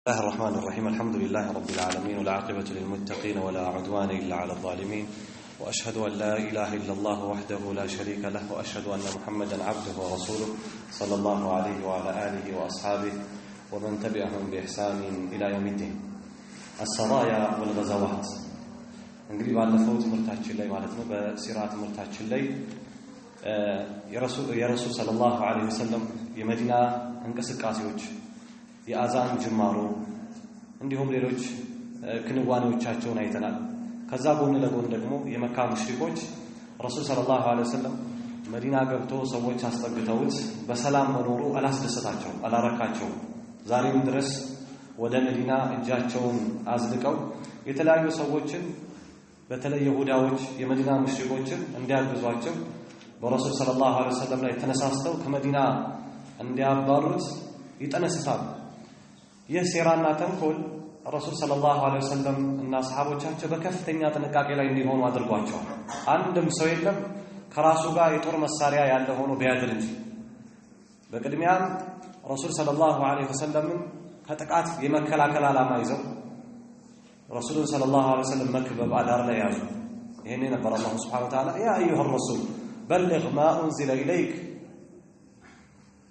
الله الرحمن الرحيم الحمد لله رب العالمين والعاقبة للمتقين ولا عدوان إلا على الظالمين وأشهد أن لا إله إلا الله وحده لا شريك له وأشهد أن محمدا عبده ورسوله صلى الله عليه وعلى آله وأصحابه ومن تبعهم بإحسان إلى يوم الدين السرايا والغزوات እንግዲህ ባለፈው ትምህርታችን ላይ ማለት ነው በሲራት ትምህርታችን ላይ የረሱል ሰለላሁ ዐለይሂ ወሰለም የመዲና እንቅስቃሴዎች የአዛን ጅማሮ እንዲሁም ሌሎች ክንዋኔዎቻቸውን አይተናል። ከዛ ጎን ለጎን ደግሞ የመካ ሙሽሪኮች ረሱል ሰለላሁ ዐለይሂ ወሰለም መዲና ገብቶ ሰዎች አስጠግተውት በሰላም መኖሩ አላስደሰታቸው አላረካቸው። ዛሬም ድረስ ወደ መዲና እጃቸውን አዝልቀው የተለያዩ ሰዎችን በተለይ ይሁዳዎች የመዲና ሙሽሪኮችን እንዲያግዟቸው በረሱል ሰለላሁ ዐለይሂ ወሰለም ላይ ተነሳስተው ከመዲና እንዲያባሩት ይጠነስሳሉ። ይህ ሴራና ተንኮል ረሱል ሰለላሁ ዐለይሂ ወሰለም እና ሰሃቦቻቸው በከፍተኛ ጥንቃቄ ላይ እንዲሆኑ አድርጓቸዋል። አንድም ሰው የለም ከራሱ ጋር የጦር መሳሪያ ያለ ሆኖ ቢያድር እንጂ። በቅድሚያም ረሱል ሰለላሁ ዐለይሂ ወሰለም ከጥቃት የመከላከል ዓላማ ይዘው ረሱሉን ሰለላሁ ዐለይሂ ወሰለም መክበብ አዳር ላይ ያዙ። ይሄኔ ነበር አላህ ሱብሓነሁ ወተዓላ ያ አዩሃ الرسول بلغ ما انزل اليك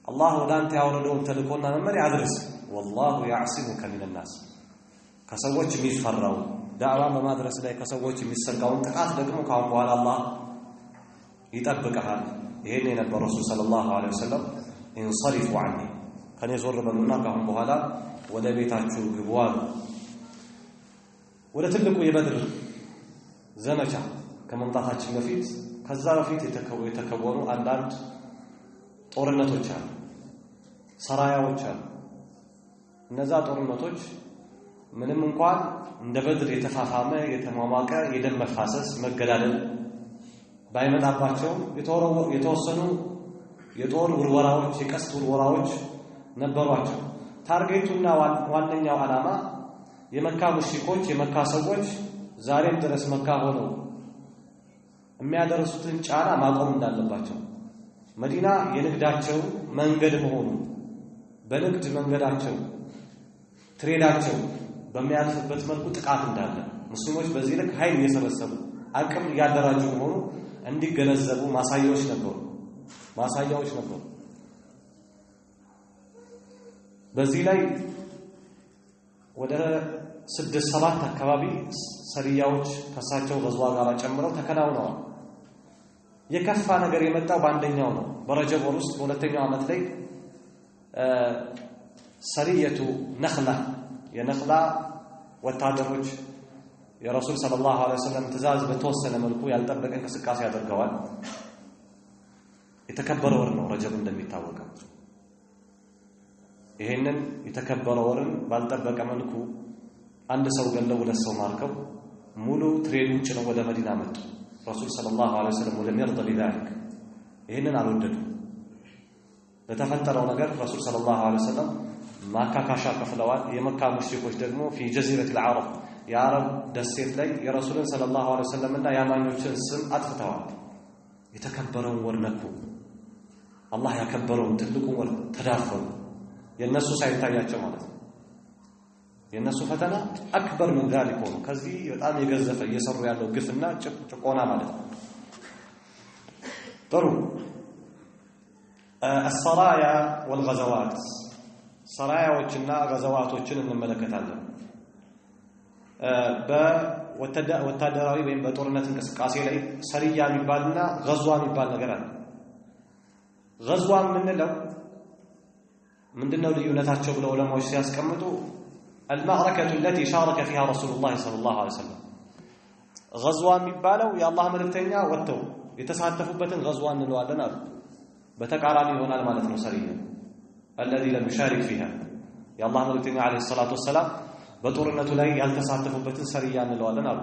አላህ ወደ አንተ ያወረደውን ተልእኮና መመሪያ አድርስ والله يعصمك من الناس ከሰዎች የሚፈራው ዳዕዋ በማድረስ ላይ ከሰዎች የሚሰጋውን ጥቃት ደግሞ ካሁን በኋላ አላህ ይጠብቀሃል። ይሄኔ ነበር ረሱል ሰለላሁ ዐለይሂ ወሰለም انصرفوا عني ከኔ ዞር በሉና ካሁን በኋላ ወደ ቤታችሁ ግቡ አሉ። ወደ ትልቁ የበድር ዘመቻ ከመምጣታችን በፊት ከዛ በፊት የተከወኑ አንዳንድ ጦርነቶች አሉ፣ ሰራያዎች አሉ። እነዛ ጦርነቶች ምንም እንኳን እንደ በድር የተፋፋመ የተሟሟቀ የደም መፋሰስ መገዳደል ባይመጣባቸው የተወሰኑ የጦር ውርወራዎች የቀስት ውርወራዎች ነበሯቸው። ታርጌቱና ዋነኛው ዓላማ የመካ ሙሽሪኮች የመካ ሰዎች ዛሬም ድረስ መካ ሆነው የሚያደርሱትን ጫና ማቆም እንዳለባቸው፣ መዲና የንግዳቸው መንገድ መሆኑ በንግድ መንገዳቸው ትሬዳቸው በሚያልፍበት መልኩ ጥቃት እንዳለ ሙስሊሞች በዚህ ልክ ኃይል እየሰበሰቡ አቅም እያደራጁ መሆኑ እንዲገነዘቡ ማሳያዎች ነበሩ። በዚህ ላይ ወደ 6-7 አካባቢ ሰሪያዎች ከሳቸው ገዝዋ ጋር ጨምረው ተከናውነዋል። የከፋ ነገር የመጣው በአንደኛው ነው። በረጀብ ወር ውስጥ በሁለተኛው ዓመት ላይ ሰሪየቱ ነኽላ የነኽላ ወታደሮች የረሱል ሰለላሁ ዐለይሂ ወሰለም ትእዛዝ በተወሰነ መልኩ ያልጠበቀ እንቅስቃሴ አድርገዋል። የተከበረ ወር ነው ረጀብ እንደሚታወቀው። ይሄንን የተከበረ ወርን ባልጠበቀ መልኩ አንድ ሰው ገለው ሁለት ሰው ማርከው ሙሉ ትሬዱን ጭነው ወደ መዲና መጡ። ረሱል ሰለላሁ ዐለይሂ ወሰለም ወለም ይርض بذلك ይሄንን አልወደዱም። ለተፈጠረው ነገር ረሱል ሰለላሁ ዐለይሂ ወሰለም ማካካሻ ከፍለዋል። የመካ ሙሽሪኮች ደግሞ في جزيرة العرب የአረብ ደሴት ላይ የረሱልን ሰለላሁ ዐለይሂ ወሰለም እና ያማኞችን ስም አጥፍተዋል። የተከበረውን ወር ነኩ። አላህ ያከበረውን ትልቁን ወር ተዳፈሩ። የነሱ ሳይታያቸው ማለት ነው። የነሱ ፈተና አክበር من ذلك ነው። ከዚህ በጣም የገዘፈ እየሰሩ ያለው ግፍና ጭቆና ማለት ነው። ጥሩ السرايا والغزوات ሰራያዎችና ገዘዋቶችን እንመለከታለን። በወታደራዊ ወይም በጦርነት እንቅስቃሴ ላይ ሰሪያ የሚባልና ገዝዋ የሚባል ነገር አለ። ገዝዋ የምንለው ምንድነው ልዩነታቸው ብለው ዑለማዎች ሲያስቀምጡ المعركة التي شارك فيها رسول الله صلى الله عليه وسلم غزوة የሚባለው የአላህ መልእክተኛ ወጥተው የተሳተፉበትን ገዝዋ እንለዋለን አሉ። በተቃራኒ ይሆናል ማለት ነው ሰሪያ الذي لم يشارك فيها የአላህ መልእክተኛ አለይሂ ሰላቱ ወሰላም በጦርነቱ ላይ ያልተሳተፉበትን ሰሪያ እንለዋለን አሉ።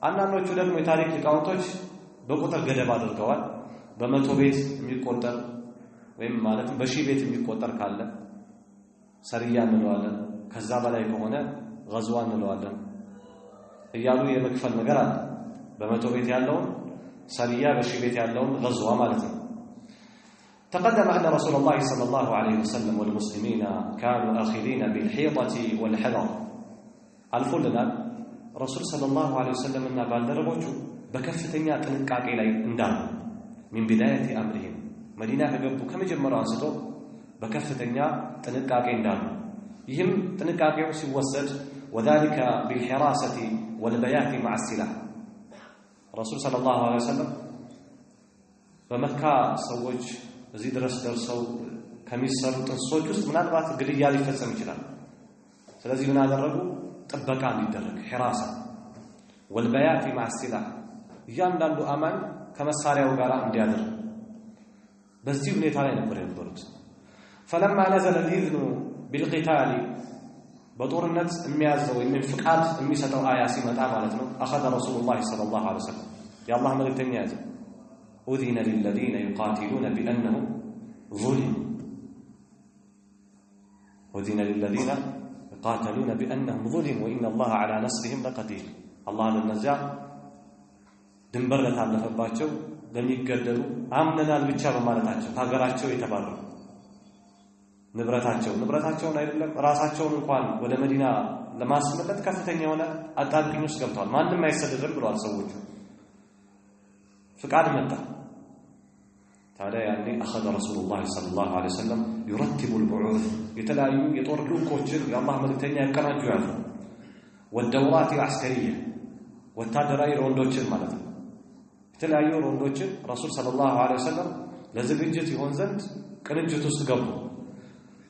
አንዳንዶቹ ደግሞ የታሪክ ሊቃውንቶች በቁጥር ገደብ አድርገዋል። በመቶ ቤት የሚቆጠር ወይም ማለት በሺህ ቤት የሚቆጠር ካለ ሰሪያ እንለዋለን፣ ከዛ በላይ ከሆነ ገዝዋ እንለዋለን እያሉ የመክፈል ነገር አለ። በመቶ ቤት ያለውን ሰሪያ በሺህ ቤት ያለውን ገዝዋ ማለት ነው። تقدم أن رسول الله صلى الله عليه وسلم والمسلمين كانوا آخذين بالحيطة والحذر الفلنا رسول صلى الله عليه وسلم أن بالدربوچو بكفتኛ ጥንቃቄ ላይ እንዳሉ من بداية أمرهم مدينة ከገቡ ከመጀመሪያው አንስቶ በከፍተኛ ጥንቃቄ እንዳሉ ይህም ጥንቃቄው ሲወሰድ وذلك بالحراسة والبيات مع السلاح رسول صلى الله عليه وسلم በመካ ሰዎች እዚህ ድረስ ደርሰው ከሚሰሩ ጥንሶች ውስጥ ምናልባት ግድያ ሊፈጸም ይችላል ስለዚህ ምን አደረጉ ጥበቃ እንዲደረግ حراسة والبيات مع السلاح እያንዳንዱ አማኝ ከመሳሪያው ጋር እንዲያድር በዚህ ሁኔታ ላይ ነበር የነበሩት فلما نزل الإذن بالقتال بطورنت የሚያዘው ወይም ፍቃድ የሚሰጠው አያ ሲመጣ ማለት ነው أخذ رسول الله صلى الله عليه وسلم يا الله መልእክተኛ ያዘ أذن للذين يقاتلون بأنهم ظلموا أذن للذين يقاتلون بأنهم ظلموا وإن الله على نصرهم لقدير الله للنزاع ድንበር ለታለፈባቸው ለሚገደሉ አምነናል ብቻ በማለታቸው ሀገራቸው የተባሉ ንብረታቸውን አይደለም ራሳቸውን እንኳን ወደ መዲና ለማስመለጥ ከፍተኛ የሆነ አጣብቂኝ ውስጥ ገብተዋል ማንንም አይሰደድም ብለዋል ሰዎቹ ፍቃድ መጣ ታዲያ ያኔ أخذ رسول الله صلى الله عليه وسلم يرتب البعوث የተለያዩ የጦር ልኡኮችን የአላህ መልእክተኛ ያቀናጁ ያሉ والدورات العسكرية ወታደራዊ ሮንዶችን ማለት ነው የተለያዩ ሮንዶችን ረሱል ሰለላሁ ዐለይሂ ወሰለም ለዝግጅት ይሆን ዘንድ ቅንጅት ውስጥ ገቡ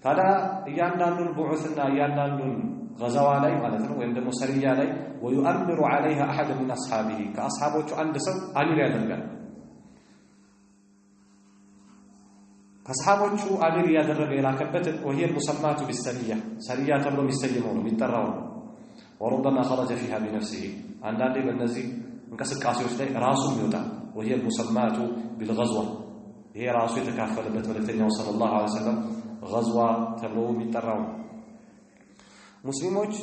ታዲያ እያንዳንዱን ቡዑስና እያንዳንዱን غزዋ ላይ ማለት ነው ወይም ደግሞ ሰሪያ ላይ ويؤمر عليها احد من اصحابه ከአስሐቦቹ አንድ ሰው አሚር ያደርጋል ከአስሐቦቹ አሚር ያደረገ የላከበት وهي المسمات بالسريه ሰሪያ ተብሎ የሚሰየመው ነው የሚጠራው وربما خرج فيها بنفسه አንዳንዴ በእነዚህ እንቅስቃሴዎች ላይ ራሱ ይወጣል وهي المسمات بالغزوه ይሄ ራሱ የተካፈለበት መልእክተኛው ሰለላሁ ዐለይሂ ወሰለም غزوه ተብሎ የሚጠራው ሙስሊሞች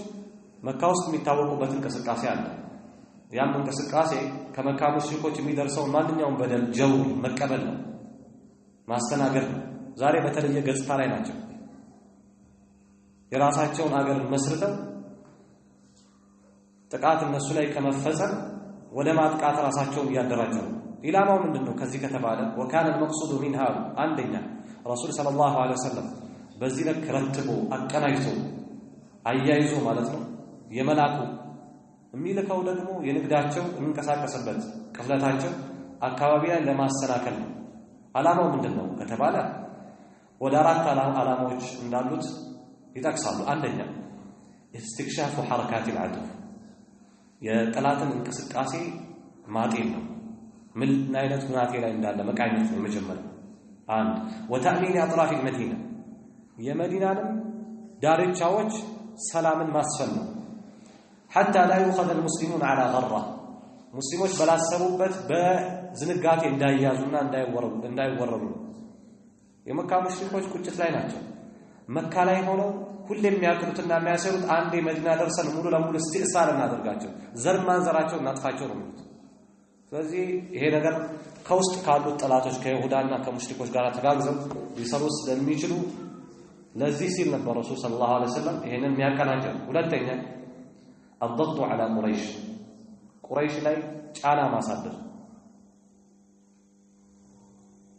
መካ ውስጥ የሚታወቁበት እንቅስቃሴ አለ ያም እንቅስቃሴ ከመካ ሙሽሪኮች የሚደርሰው ማንኛውም በደል ጀው መቀበል ነው ማስተናገድ ነው ዛሬ በተለየ ገጽታ ላይ ናቸው የራሳቸውን አገር መስርተው ጥቃት እነሱ ላይ ከመፈጸም ወደ ማጥቃት ራሳቸውን ያደራጁ ኢላማው ምንድነው ከዚህ ከተባለ وكان المقصود منها አንደኛ ረሱል ሰለላሁ ዐለይሂ ወሰለም በዚህ ልክ ረትቦ አቀናጅቶ አያይዞ ማለት ነው የመላኩ የሚልከው ደግሞ የንግዳቸው እንንቀሳቀስበት ቅፍለታቸው አካባቢ ላይ ለማሰናከል ነው አላማው ምንድነው ከተባለ ወደ አራት አላማዎች እንዳሉት ይጠቅሳሉ አንደኛ استكشاف حركات العدو የጠላትን እንቅስቃሴ ማጤን ነው ምን አይነት ሁኔታ ላይ እንዳለ መቃኘት ነው መጀመሪያ አንድ وتأمين اطراف المدينه የመዲናንም ዳርቻዎች ሰላምን ማስፈን ነው حتى لا يؤخذ المسلمون على غره ሙስሊሞች በላሰቡበት በዝንጋቴ እንዳይያዙና እንዳይወረሩ የመካ ሙሽሪኮች ቁጭት ላይ ናቸው መካ ላይ ሆነው ሁሌም የሚያቀሩትና የሚያሰሩት አንዴ መዲና ደርሰን ሙሉ ለሙሉ استئصال እናደርጋቸው ዘር ማንዘራቸው እናጥፋቸው ነው የሚሉት ስለዚህ ይሄ ነገር ከውስጥ ካሉት ጠላቶች ከይሁዳና ከሙሽሪኮች ጋር ተጋግዘው ሊሰሩ ስለሚችሉ ለዚህ ሲል ነበር ረሱል ሰለላሁ ዐለይሂ ወሰለም ይሄንን የሚያቀናጀው ሁለተኛ الضغط على ቁረይሽ ላይ ጫና ማሳደር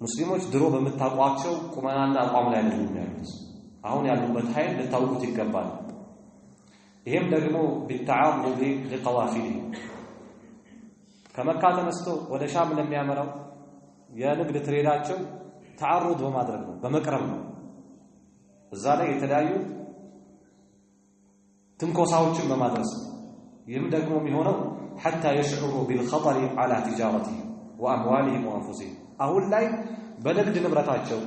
ሙስሊሞች ድሮ በመታቋቸው ቁመናና አቋም ላይ ነው የሚያዩት አሁን ያሉበት ኃይል ለታውቁት ይገባል ይሄም ደግሞ بالتعرض لقوافله ከመካ ተነስቶ ወደ ሻም ለሚያመራው የንግድ ትሬዳቸው ተዓሩድ በማድረግ ነው በመቅረብ ነው እዛ ላይ የተለያዩ ትንኮሳዎችን በማድረስ ይህም ደግሞ የሚሆነው حتى يشعروا بالخطر على تجارتهم واموالهم وانفسهم አሁን ላይ በንግድ ንብረታቸው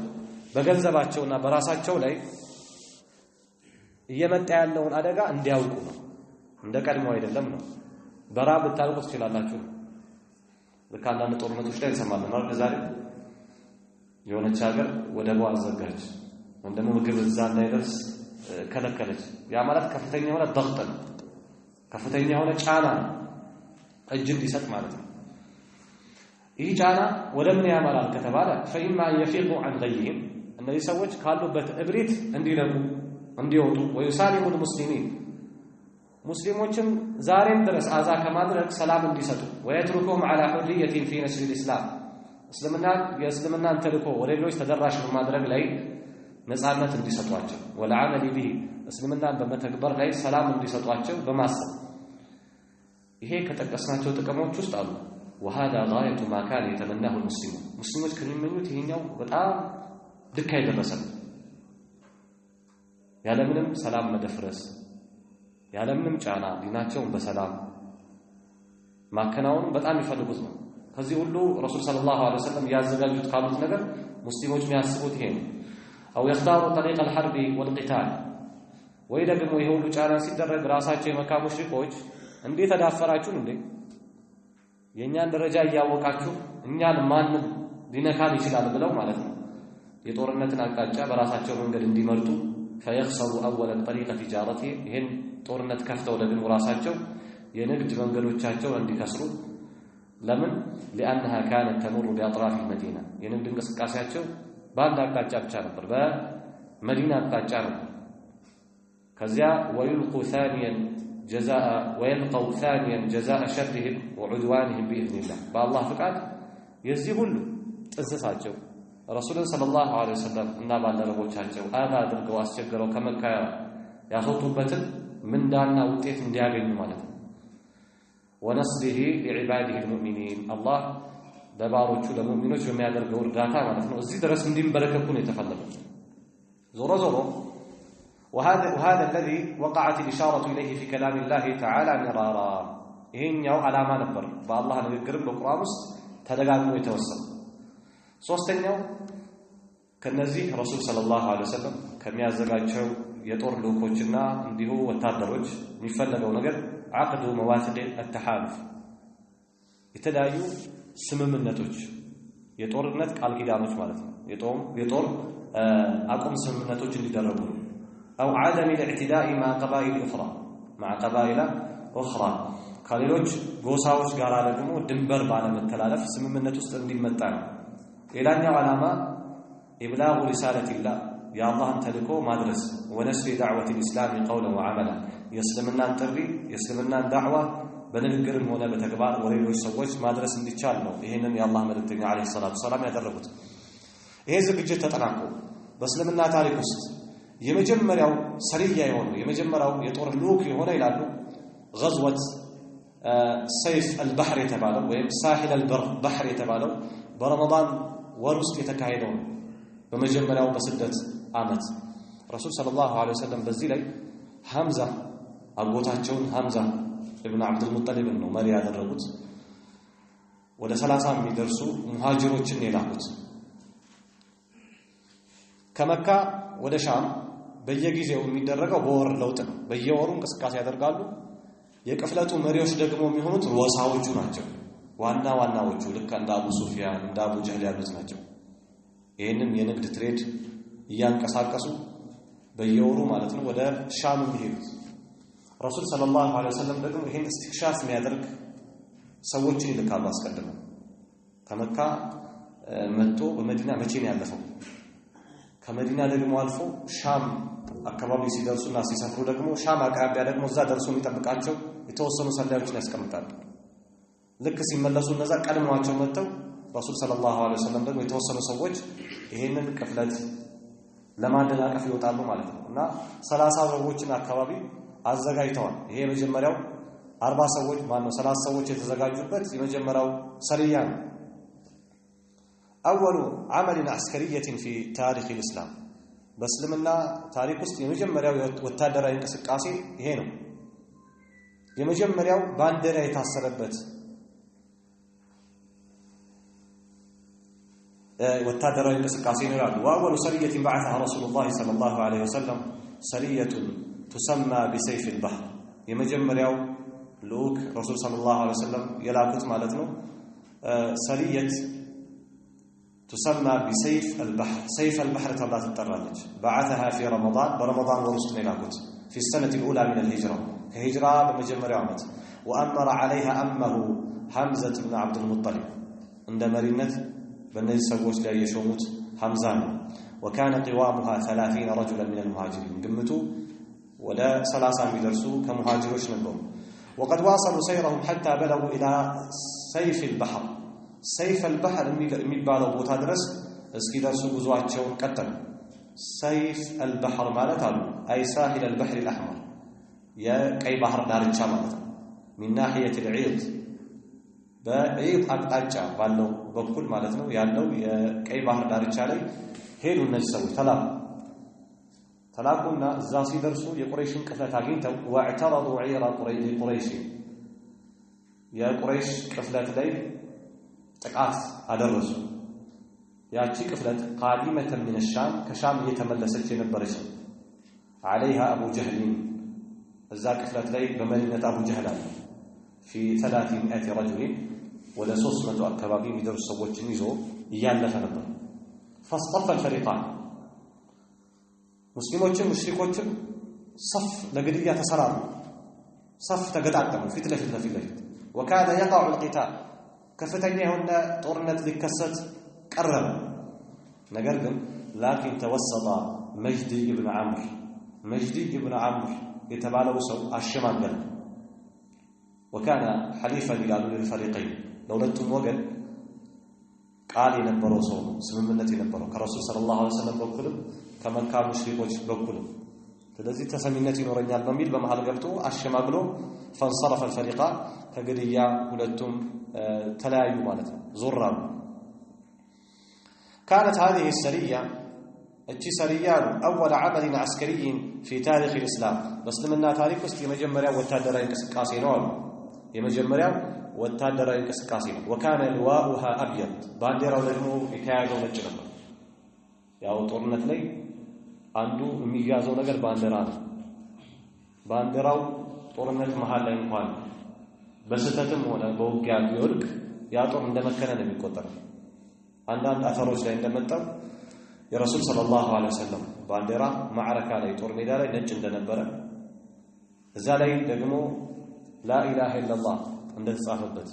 በገንዘባቸውና በራሳቸው ላይ እየመጣ ያለውን አደጋ እንዲያውቁ ነው እንደቀድሞ አይደለም ነው በራብ ልታልቁ ትችላላችሁ ለካንዳንድ ጦርነቶች ላይ እንሰማለን አይደል ዛሬ የሆነች ሀገር ወደቧ አዘጋች እንደሞ ምግብ እዛ እንዳይደርስ ከለከለች ያ ማለት ከፍተኛ የሆነ ضغط ነው ከፍተኛ የሆነ ጫና እጅ እንዲሰጥ ማለት ነው ይህ ጫና ወደ ምን ያመራል ከተባለ فإما أن يفيقوا عن غيهم እነዚህ ሰዎች ካሉበት እብሪት እንዲነቁ እንዲወጡ ويسالم المسلمين ሙስሊሞችን ዛሬም ድረስ አዛ ከማድረግ ሰላም እንዲሰጡ ويتركهم على حرية في نشر الإسلام የእስልምናን ተልእኮ ወደ ሌሎች ተደራሽ በማድረግ ላይ ነፃነት እንዲሰጧቸው والعمل به እስልምናን በመተግበር ላይ ሰላም እንዲሰጧቸው በማሰብ ይሄ ከተቀስናቸው ጥቅሞች ውስጥ አሉ وهذا غاية ما كان يتمناه المسلمون ሙስሊሞች ከሚመኙት ይሄኛው በጣም ድካ የደረሰ ያለምንም ሰላም መደፍረስ ያለምንም ጫና ዲናቸውን በሰላም ማከናወን በጣም ይፈልጉት ነው ከዚህ ሁሉ ረሱል ሰለላሁ ዐለይሂ ወሰለም ያዘጋጁት ካሉት ነገር ሙስሊሞች የሚያስቡት ይሄ ነው أو يختاروا طريق الحرب والقتال ወይ ደግሞ ይሄ ሁሉ ጫና ሲደረግ ራሳቸው የመካ ሙሽሪኮች እንዴት ተዳፈራችሁን እንዴ የኛን ደረጃ ያወቃችሁ እኛን ማንም ሊነካን ይችላል ብለው ማለት ነው የጦርነትን አቅጣጫ በራሳቸው መንገድ እንዲመርጡ فيخسروا اول طريق تجارته ይሄን ጦርነት ከፍተው ደግሞ ራሳቸው የንግድ መንገዶቻቸው እንዲከስሩ ለምን لانها كانت تمر باطراف المدينه የንግድ እንቅስቃሴያቸው በአንድ አቅጣጫ ብቻ ነበር በመዲና አቅጣጫ ነበር ከዚያ ويلقوا ثانيا جزاء شرهم وعدوانهم باذن الله بالله فقط የዚህ ሁሉ ጥንስሳቸው ረሱልን ሰለላሁ ዐለይሂ ወሰለም እና ባልደረቦቻቸው አዛ አድርገው አስቸግረው ከመካ ያስወጡበትን ምንዳና ውጤት እንዲያገኙ ማለት ነው ونصره لعباده المؤمنين الله በባሮቹ ለሙእሚኖች በሚያደርገው እርዳታ ማለት ነው እዚህ ድረስ እንዲንበረከኩ ነው የተፈለገው ዞሮ ዞሮ وهذا الذي وقعت الإشارة إليه في كلام الله تعالى مرارا ይሄኛው ዓላማ ነበር በአላህ ንግግርም በቁርአን ውስጥ ተደጋግሞ የተወሰነ ሶስተኛው ከነዚህ ረሱል ሰለላሁ ዐለይሂ ወሰለም ከሚያዘጋጀው የጦር ልኡኮችና እንዲሁ ወታደሮች የሚፈልገው ነገር عقد مواثيق التحالف የተለያዩ ስምምነቶች የጦርነት ቃል ኪዳኖች ማለት ነው የጦር አቁም ስምምነቶች እንዲደረጉ أو عدم الاعتداء مع قبائل أخرى ከሌሎች ጎሳዎች ጋር ደግሞ ድንበር ባለመተላለፍ ስምምነት ውስጥ እንዲመጣ ነው ሌላኛው ዓላማ إبلاغ رسالة الله يا الله ተልእኮ ማድረስ ونشر دعوة الإسلام قولا وعملا የእስልምናን ጥሪ የእስልምናን ዳዕዋ በንግግርም ሆነ በተግባር ወሌሎች ሰዎች ማድረስ እንዲቻል ነው ይሄንን የአላህ መልእክተኛ አለይሂ ሰላቱ ሰላም ያደረጉት ይሄ ዝግጅት ተጠናቆ በእስልምና ታሪክ ውስጥ የመጀመሪያው ሰሪያ የሆነ የመጀመሪያው የጦር ልኡክ የሆነ ይላሉ غزوة سيف البحر የተባለው ወይም ሳሂል البحر የተባለው በረመዳን ወር ውስጥ የተካሄደው በመጀመሪያው በስደት ዓመት ረሱል ሰለላሁ ዐለይሂ ወሰለም በዚህ ላይ ሐምዛ አጎታቸውን ሐምዛ ኢብኑ አብዱል ሙጠሊብ ነው መሪ ያደረጉት ወደ 30 የሚደርሱ ሙሃጅሮችን የላኩት ከመካ ወደ ሻም በየጊዜው የሚደረገው በወር ለውጥ ነው በየወሩ እንቅስቃሴ ያደርጋሉ የቅፍለቱ መሪዎች ደግሞ የሚሆኑት ወሳዎቹ ናቸው ዋናዎቹ ልክ እንደ አቡ ሱፊያን እንደ አቡ ጀህል ያሉት ናቸው ይሄንን የንግድ ትሬድ እያንቀሳቀሱ በየወሩ ማለት ነው ወደ ሻም የሚሄዱት ረሱል ሰለላሁ ዐለይሂ ወሰለም ደግሞ ይሄን እስቲክሻፍ የሚያደርግ ሰዎችን ይልካሉ አስቀድመው ከመካ መጥቶ በመዲና መቼ ነው ያለፈው ከመዲና ደግሞ አልፎ ሻም አካባቢ ሲደርሱና ሲሰፍሩ ደግሞ ሻም አቅራቢያ ደግሞ እዛ ደርሶ የሚጠብቃቸው የተወሰኑ ሰላዮችን ያስቀምጣሉ ልክ ሲመለሱ እነዛ ቀድመዋቸው መጥተው ረሱል ሰለላሁ ዐለይሂ ወሰለም ደግሞ የተወሰኑ ሰዎች ይሄንን ቅፍለት ለማደናቀፍ ይወጣሉ ማለት ነው እና 30 ሰዎችን አካባቢ አዘጋጅተዋል ይሄ የመጀመሪያው 40 ሰዎች ማነው 30 ሰዎች የተዘጋጁበት የመጀመሪያው ሰሪያ ነው أول عمل عسكرية في تاريخ الإسلام በእስልምና ታሪክ ውስጥ የመጀመሪያው ወታደራዊ እንቅስቃሴ ይሄ ነው የመጀመሪያው ባንዲራ የታሰረበት ወታደራዊ እንቅስቃሴ ነው ይላሉ وأول سرية بعثها رسول الله صلى الله عليه وسلم سرية تسمى بسيف البحر የመጀመሪያው ልኡክ ረሱል ሰለላሁ ዐለይሂ ወሰለም የላኩት ማለት ነው سرية تسمى بسيف البحر سيف البحر تبع تطرالج بعثها في رمضان برمضان ورسل يلاكوت في السنة الأولى من الهجرة كهجرة بمجمع عامة وأمر عليها أمه حمزة بن عبد المطلب እንደ መሪነት በእነዚህ ሰዎች ላይ የሾሙት ሐምዛ ነው። وكان قوامها 30 رجلا من المهاجرين ግምቱ ወደ 30 የሚደርሱ ከሙሃጅሮች ነበሩ። وقد واصلوا سيرهم حتى بلغوا الى سيف البحر سيف البحر የሚባለው ቦታ ድረስ እስኪደርሱ ጉዟቸውን ቀጠሉ። سيف البحر ማለት አሉ اي ساحل البحر الاحمر የቀይ ባህር ዳርቻ ማለት ነው። من ناحيه العيط በዒጥ አቅጣጫ ባለው በኩል ማለት ነው ያለው የቀይ ባህር ዳርቻ ላይ ሄዱ። እነዚህ ሰዎች ተላቁና እዛ ሲደርሱ የቁረይሽን ቅፍለት አግኝተው واعترضوا عير قريش የቁረይሽ ቅፍለት ላይ ጥቃት አደረሱ። ያቺ ቅፍለት قادمة من الشام ከሻም እየተመለሰች የነበረች عليها ابو جهل እዛ ቅፍለት ላይ በመዲነት አቡ ጀህል አለ في 300 رجل ወደ 300 አካባቢ የሚደርሱ ሰዎችን ይዞ እያለፈ ነበር። فاصطف الفريقان ሙስሊሞችም ሙሽሪኮችም صف ለግድያ ተሰራሩ። صف ተገጣጠሙ ፊት ለፊት وكاد يقع القتال ከፍተኛ የሆነ ጦርነት ሊከሰት ቀረበ። ነገር ግን لكن توسط مجدي ابن عمرو የተባለው ሰው አሸማገለ። وكان حليفا للفريقين ለሁለቱም ወገን ቃል የነበረው ሰው ነው፣ ስምምነት የነበረው ከረሱል ሰለላሁ ዐለይሂ ወሰለም በኩልም ከመካ ሙሽሪኮች በኩልም። ስለዚህ ተሰሚነት ይኖረኛል በሚል በመሃል ገብቶ አሸማግሎ فانصرف الفريقان ከግድያ ሁለቱም ተለያዩ ማለት ነው፣ ዞራሉ። كانت هذه السرية እቺ ሰሪያ أول عمل عسكري في تاريخ الإسلام በእስልምና ታሪክ ውስጥ የመጀመሪያው ወታደራዊ እንቅስቃሴ ነው አሉ። የመጀመሪያው ወታደራዊ እንቅስቃሴ ነው። وكان لواؤها أبيض ባንዲራው ደግሞ የተያዘው ነጭ ነበር። ያው ጦርነት ላይ አንዱ የሚያዘው ነገር ባንዲራ ነው። ባንዲራው ጦርነት መሃል ላይ እንኳን በስተትም ሆነ በውጊያ ቢወድቅ ያ ጦር እንደመከነ ነው የሚቆጠረው። አንዳንድ አፈሮች ላይ እንደመጣው የረሱል ሰለላሁ ዐለይሂ ወሰለም ባንዲራ ማዕረካ ላይ ጦር ሜዳ ላይ ነጭ እንደነበረ እዛ ላይ ደግሞ لا إله إلا الله እንደተጻፈበት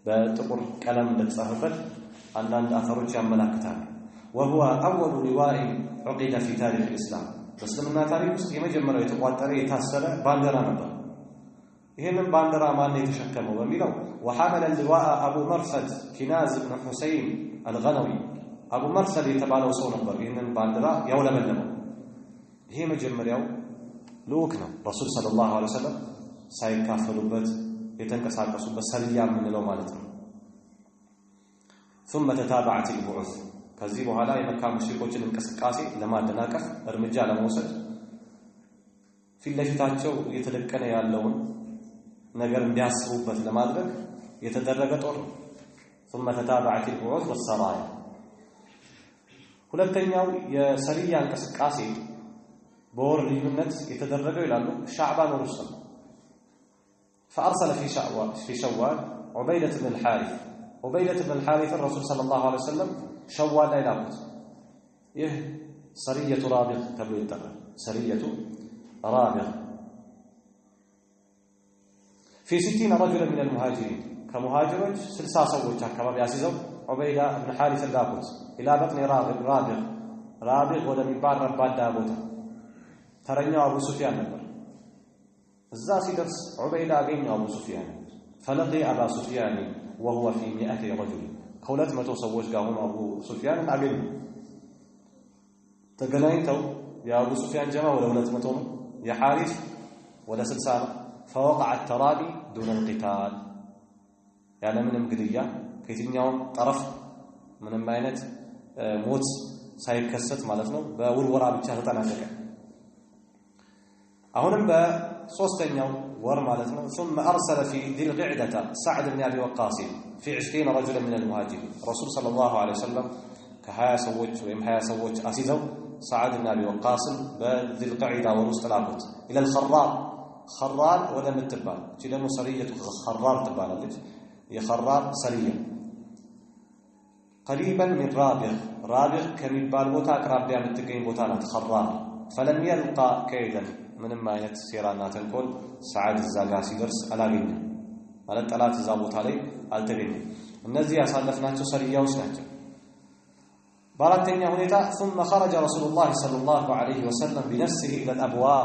በጥቁር ቀለም እንደተጻፈበት አንዳንድ አፈሮች ያመላክታሉ። وهو أول لواء عقد في تاريخ الإسلام በእስልምና ታሪክ ውስጥ የመጀመሪያው የተቋጠረ የታሰረ ባንዲራ ነበር። ይሄንን ባንዲራ ማን የተሸከመው በሚለው وحمل اللواء أبو مرثد كناز بن حسين الغنوي አቡ መርሰድ የተባለው ሰው ነበር ይሄንን ባንዲራ ያውለበለበው። ይሄ መጀመሪያው ልኡክ ነው ረሱል ሰለላሁ ዐለይሂ ወሰለም ሳይካፈሉበት የተንቀሳቀሱበት ሰልያ የምንለው ማለት ነው። ثم تتابعت البعوث ከዚህ በኋላ የመካ ሙሽሪኮችን እንቅስቃሴ ለማደናቀፍ እርምጃ ለመውሰድ ፊት ለፊታቸው እየተደቀነ ያለውን ነገር እንዲያስቡበት ለማድረግ የተደረገ ጦር ነው። ثم تتابعت البعوث والسرايا ሁለተኛው የሰሪያ እንቅስቃሴ በወር ልዩነት የተደረገው ይላሉ ሻዕባን ወር ውስጥ فأرسل في شوال عبيدة بن الحارث الرسول صلى الله عليه وسلم شوال ላይ ላኩት። ይህ ሰሪየቱ ራቢግ ተብሎ ይጠራል። ሰሪየቱ ራቢግ في 60 رجلا من المهاجرين ከሙሃጅሮች 60 ሰዎች አካባቢ ያስይዘው عبيدة بن حارث ላኩት إلى بطن ራቢግ ወደሚባል ረባዳ ቦታ። ተረኛው አቡ ሱፊያን ነበር። እዛ ሲደርስ عبيدة አገኘው አቡ ሱፊያን فلقي أبا سفيان وهو في 100 رجل ከሁለት መቶ ሰዎች ጋር ሆኖ አቡ ሱፊያን አገኙ። ተገናኝተው የአቡ ሱፊያን ጀማ ወደ 200 ነው፣ የሐሪስ ወደ 60 ነው። فوقع الترابي دون القتال ያለምንም ግድያ ከየትኛውም ጠረፍ ምንም አይነት ሞት ሳይከሰት ማለት ነው በውርወራ ብቻ ተጠናቀቀ። አሁንም በሶስተኛው ወር ማለት ነው ثم أرسل في ذي القعدة سعد بن أبي وقاص في 20 رجلا من المهاجرين رسول صلى الله عليه وسلم كهايا سووች ወይም 20 ሰዎች አስይዘው سعد بن أبي وقاص بذي القعدة ወርውስጥ ላኩት إلى الخرار ወደምትባል እቺ ደግሞ ሰሪየቱ خرار ትባላለች። የخرار ሰሪያ قريبا من رابغ ከሚባል ቦታ አቅራቢያ የምትገኝ ቦታ ናት خرار فلم يلقى كيدا ምንም አይነት ሴራና ተንኮል ሰዓድ እዛ ጋር ሲደርስ አላገኘም ማለት ጠላት እዛ ቦታ ላይ አልተገኘም። እነዚህ ያሳለፍናቸው ሰርያዎች ናቸው። በአራተኛ ሁኔታ ثم خرج رسول الله صلى الله عليه وسلم بنفسه الى الابواء